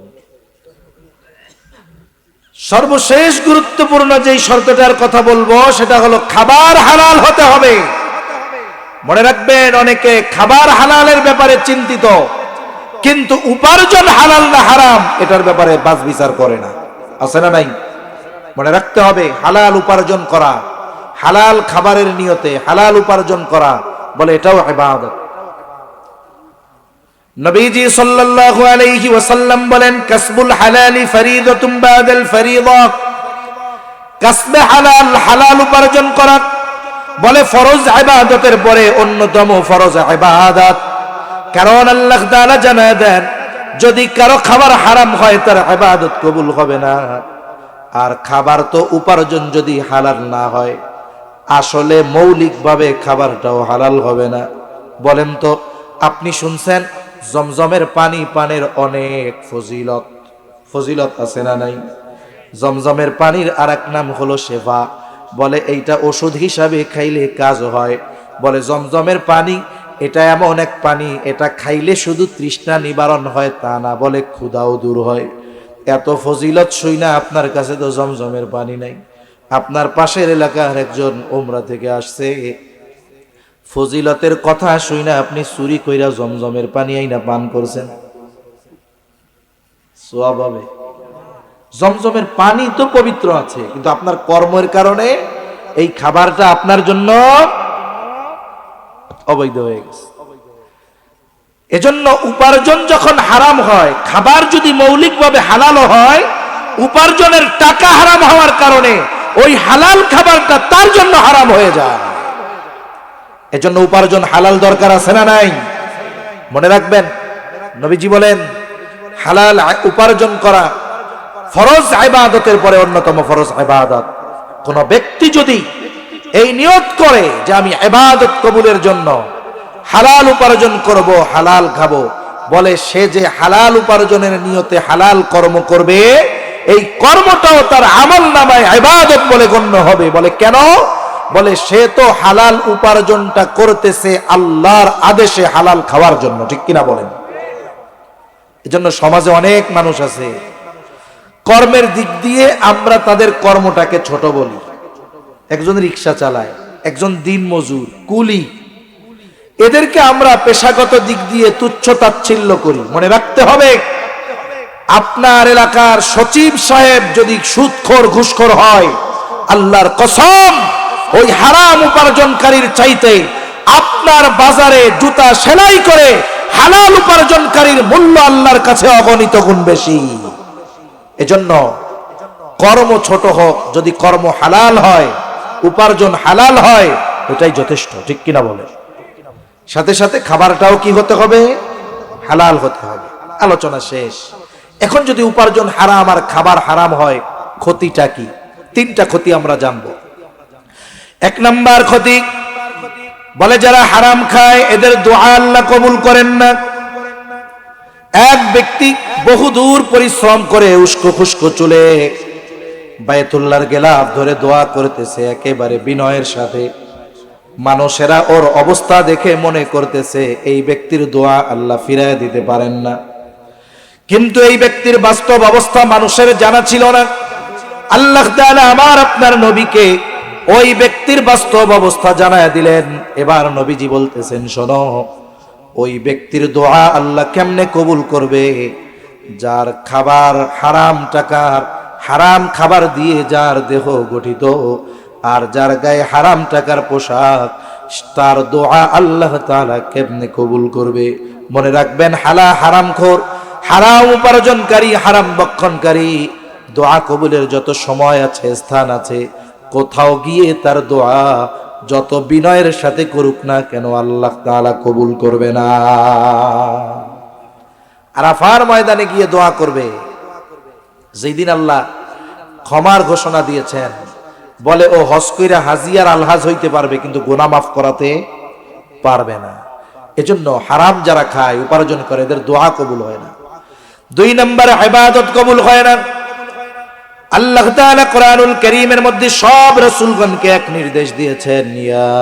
সর্বশেষ গুরুত্বপূর্ণ যেই শর্তটার কথা বলবো সেটা হলো খাবার হালাল হতে হবে। মনে রাখবেন, অনেকে খাবার হালালের ব্যাপারে চিন্তিত, কিন্তু উপার্জন হালাল না হারাম এটার ব্যাপারে বাছ বিচার করে না। আছে না নাই? মনে রাখতে হবে, হালাল উপার্জন করা, হালাল খাবারের নিয়তে হালাল উপার্জন করা, বলে এটাও ইবাদত। নবীজি সাল্লাল্লাহু আলাইহি ওয়াসাল্লাম বলেন, কাসবুল হালালি ফরিদাতুম বাদাল ফরিদা। কাসবে হালাল, হালাল উপার্জন করা বলে ফরজ ইবাদতের পরে অন্যতম ফরজ ইবাদত। কারণ আল্লাহ তাআলা জানায় দেন, যদি কারো খাবার হারাম হয় তার ইবাদত কবুল হবে না। আর খাবার তো উপার্জন যদি হালাল না হয়, আসলে মৌলিকভাবে খাবারটাও হালাল হবে না। বলেন তো, আপনি শুনছেন জমজমের পানি পানের অনেক ফজিলত, ফজিলত আছে না নাই? জমজমের পানির আরেক নাম হলো শেফা। বলে এইটা ওষুধ হিসাবে খাইলে কাজ হয়। বলে জমজমের পানি এটা এমন এক পানি, এটা খাইলে শুধু তৃষ্ণা নিবারণ হয় তা না, বলে ক্ষুধাও দূর হয়। এত ফজিলত শুই না আপনার কাছে তো জমজমের পানি নাই। আপনার পাশের এলাকার একজন উমরা থেকে আসছে, ফজিলতের কথা শুই না আপনি চুরি কইরা জমজমের পানি আইনা পান করছেন, সওয়াব হবে। জমজমের পানি তো পবিত্র আছে, কিন্তু আপনার কর্মের কারণে এই খাবারটা আপনার জন্য অবৈধ হয়ে গেছে। এজন্য উপার্জন যখন হারাম হয়, খাবার যদি মৌলিকভাবে হালাল হয়, উপার্জনের টাকা হারাম হওয়ার কারণে ওই হালাল খাবারটা তার জন্য হারাম হয়ে যায়। এজন্য উপার্জন হালাল দরকার আছে না নাই? মনে রাখবেন, নবীজি বলেন হালাল উপার্জন করা ফরজ ইবাদতের পরে অন্যতম ফরজ ইবাদত। কোন ব্যক্তি যদি এই নিয়ত করে যে আমি ইবাদত কবুলের জন্য হালাল উপার্জন করব, হালাল খাবো, বলে সে যে হালাল উপার্জনের নিয়তে হালাল কর্ম করবে, এই কর্মটাও তার আমল নামায় ইবাদত বলে গণ্য হবে। বলে কেন? বলে সে তো হালাল উপার্জনটা করতেছে আল্লাহর আদেশে হালাল খাওয়ার জন্য, ঠিক কিনা বলেন? এজন্য সমাজে অনেক মানুষ আছে, কর্মের দিক দিয়ে আমরা তাদের কর্মটাকে ছোট বলি। একজন রিক্সা চালায়, একজন দিন মজুর, কুলি, এদেরকে আমরা পেশাগত দিক দিয়ে তুচ্ছ তাচ্ছিল্য করি। মনে রাখতে হবে, আপনার এলাকার সচিব সাহেব যদি সুদখোর ঘুষখোর হয়, আল্লাহর কসম ওই হারাম উপার্জনকারীর চাইতে আপনার বাজারে জুতা সেলাই করে হালাল উপার্জনকারীর মূল্য আল্লাহর কাছে অগণিত গুণ বেশি। এজন্য কর্ম ছোট হোক, যদি কর্ম হালাল হয়, উপার্জন হালাল হয়, এটাই যথেষ্ট, ঠিক কিনা বলে? সাথে সাথে খাবারটাও কি হতে হবে? হালাল হতে হবে। আলোচনা শেষ। এখন যদি উপার্জন হারাম আর খাবার হারাম হয়, ক্ষতিটা কি? তিনটা ক্ষতি আমরা জানবো। এক নাম্বার ক্ষতি, বলে যারা হারাম খায় এদের দোয়া আল্লাহ কবুল করেন না। এক ব্যক্তি বহুদূর পরিশ্রম করে উস্কো খুস্কো চুলে বায়তুল্লাহর গেলাফ ধরে দোয়া করতেছে একেবারে বিনয়ের সাথে। মানুষেরা ওর অবস্থা দেখে মনে করতেছে এই ব্যক্তির দোয়া আল্লাহ ফিরায় দিতে পারেন না, কিন্তু এই ব্যক্তির বাস্তব অবস্থা মানুষের জানা ছিল না। আল্লাহ তাআলা আমার আপনার নবীকে ওই ব্যক্তির বাস্তব অবস্থা জানায় দিলেন। এবার নবীজি বলতেছেন, শোনো, ওই ব্যক্তির দোয়া আল্লাহ কেমনে কবুল করবে? যার খাবার হারাম টাকার, হারাম খাবার দিয়ে যার দেহ গঠিত, আর যার গায়ে হারাম টাকার পোশাক, তার দোয়া আল্লাহ তাআলা কেমনে কবুল করবে? মনে রাখবেন, হারামখোর, হারাম উপার্জনকারী, হারাম ভক্ষণকারী দোয়া কবুলের যত সময় আছে, স্থান আছে, কোথাও গিয়ে তার দোয়া যত বিনয়ের সাথে করুক না কেন, আল্লাহ তাআলা কবুল করবে না। আরাফার ময়দানে গিয়ে দোয়া করবে, যেদিন আল্লাহ ক্ষমার ঘোষণা দিয়েছেন। বলে ও হজ কইরা হাজি আর আলহাজ হইতে পারবে, কিন্তু গুনাহ মাফ করাতে পারবে না। এজন্য হারাম যারা খায়, উপার্জন করে, এদের দোয়া কবুল হয় না। দুই নম্বরে ইবাদত কবুল হয় না। আল্লাহ তাআলা কোরআনুল কারীমের মধ্যে সব রাসূলগণকে এক নির্দেশ দিয়েছেন, ইয়া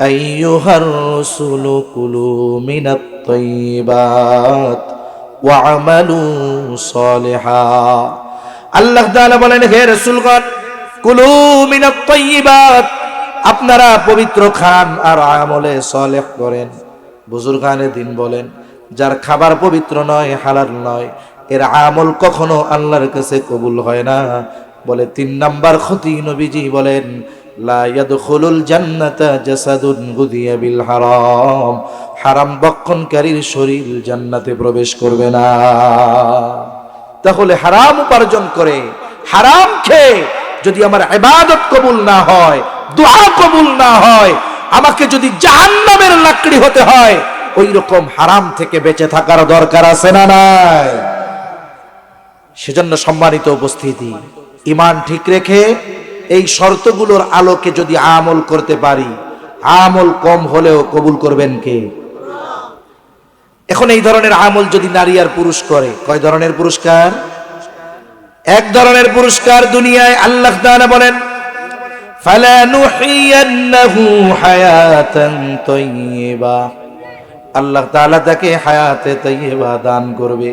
আইয়ুহার রাসূলু কুলু মিনাত তাইয়্যিবাত ওয়া আমালু সালিহা। আল্লাহ তাআলা বলেন, হে রাসূলগণ, কুলু মিনাত তাইয়্যিবাত, আপনারা পবিত্র খান আর আমলে সালেহ করেন। বুজুর্গানে দিন বলেন, যার খাবার পবিত্র নয়, হালাল নয়, এর আমল কখনো আল্লাহর কাছে কবুল হয় না। বলে 3 নাম্বার ক্ষতি, নবীজি বলেন লা ইয়াদখুলুল জান্নাতা জাসাদুন গুদিয়া বিল হারাম, হারাম বক্ষণকারীর শরীর জান্নাতে প্রবেশ করবে না। তাহলে হারাম উপার্জন করে, হারাম খেয়ে যদি আমার ইবাদত কবুল না হয়, দোয়া কবুল না হয়, আমাকে যদি জাহান্নামের লাকড়ি হতে হয়, ওই রকম হারাম থেকে বেঁচে থাকার দরকার আছে না নাই? সেজন্য সম্মানিত উপস্থিতি, ঈমান ঠিক রেখে এই শর্তগুলোর আলোকে যদি আমল করতে পারি, আমল কম হলেও কবুল করবেন কে? এখন এই ধরনের আমল যদি নারী আর পুরুষ করে, কয় ধরনের পুরস্কার? এক ধরনের পুরস্কার দুনিয়ায় আল্লাহ তাআলা বলেন ফালানুহিয়ান্নাহু হায়াতান তাইয়্যিবা, আল্লাহ তাআলা তাকে হায়াতে তাইয়্যিবা দান করবে।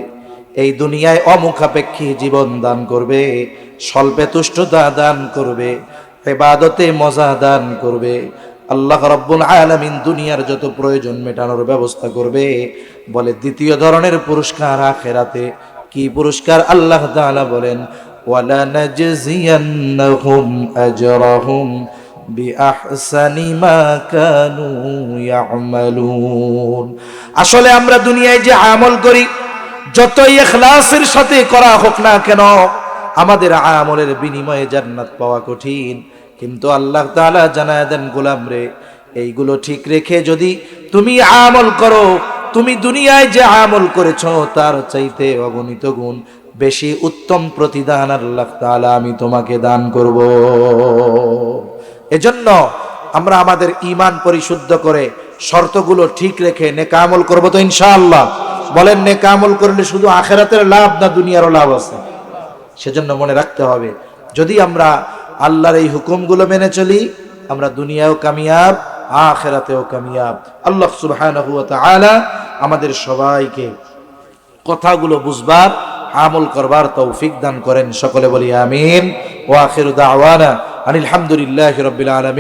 এই দুনিয়ায় অমুখাপেক্ষী জীবন দান করবে, স্বল্পে তুষ্টতা দান করবে, ইবাদতে মজা দান করবে। আল্লাহ রাব্বুল আলামিন দুনিয়ার যত প্রয়োজন মেটানোর ব্যবস্থা করবে। বলে দ্বিতীয় ধরনের পুরস্কার আখিরাতে। কি পুরস্কার? আল্লাহ তাআলা বলেন ওয়ালা নাজজিয়ান্নাহুম আজরাহুম বিআহসানি মা কানু ইয়ামালুন। আসলে আমরা দুনিয়ায় যে আমল করি, যতই ইখলাসের সাথে করা হোক না কেন, আমাদের আমলের বিনিময়ে জান্নাত পাওয়া কঠিন। কিন্তু আল্লাহ তাআলা জানায় দেন, গোলাম রে, এইগুলো ঠিক রেখে যদি তুমি আমল করো, তুমি দুনিয়ায় যে আমল করেছো তার চাইতে অগণিত গুণ বেশি উত্তম প্রতিদান আল্লাহ তাআলা আমি তোমাকে দান করব। এজন্য আমরা আমাদের ঈমান পরিশুদ্ধ করে শর্তগুলো ঠিক রেখে নেক আমল করব তো ইনশাআল্লাহ। বলেন, নেক আমল করলে শুধু আখিরাতের লাভ না দুনিয়ারও লাভ আছে? সেজন্য মনে রাখতে হবে, যদি আমরা আল্লাহর এই হুকুমগুলো মেনে চলি, আমরা দুনিয়াও কামিয়াব, আখিরাতেও কামিয়াব। আল্লাহ সুবহানাহু ওয়া তাআলা আমাদের সবাইকে কথাগুলো বুঝবার, আমল করবার তৌফিক দান করেন। সকলে বলি আমিন। ওয়া আখিরু দাওয়ানা আনিল হামদুলিল্লাহি রাব্বিল আলামিন।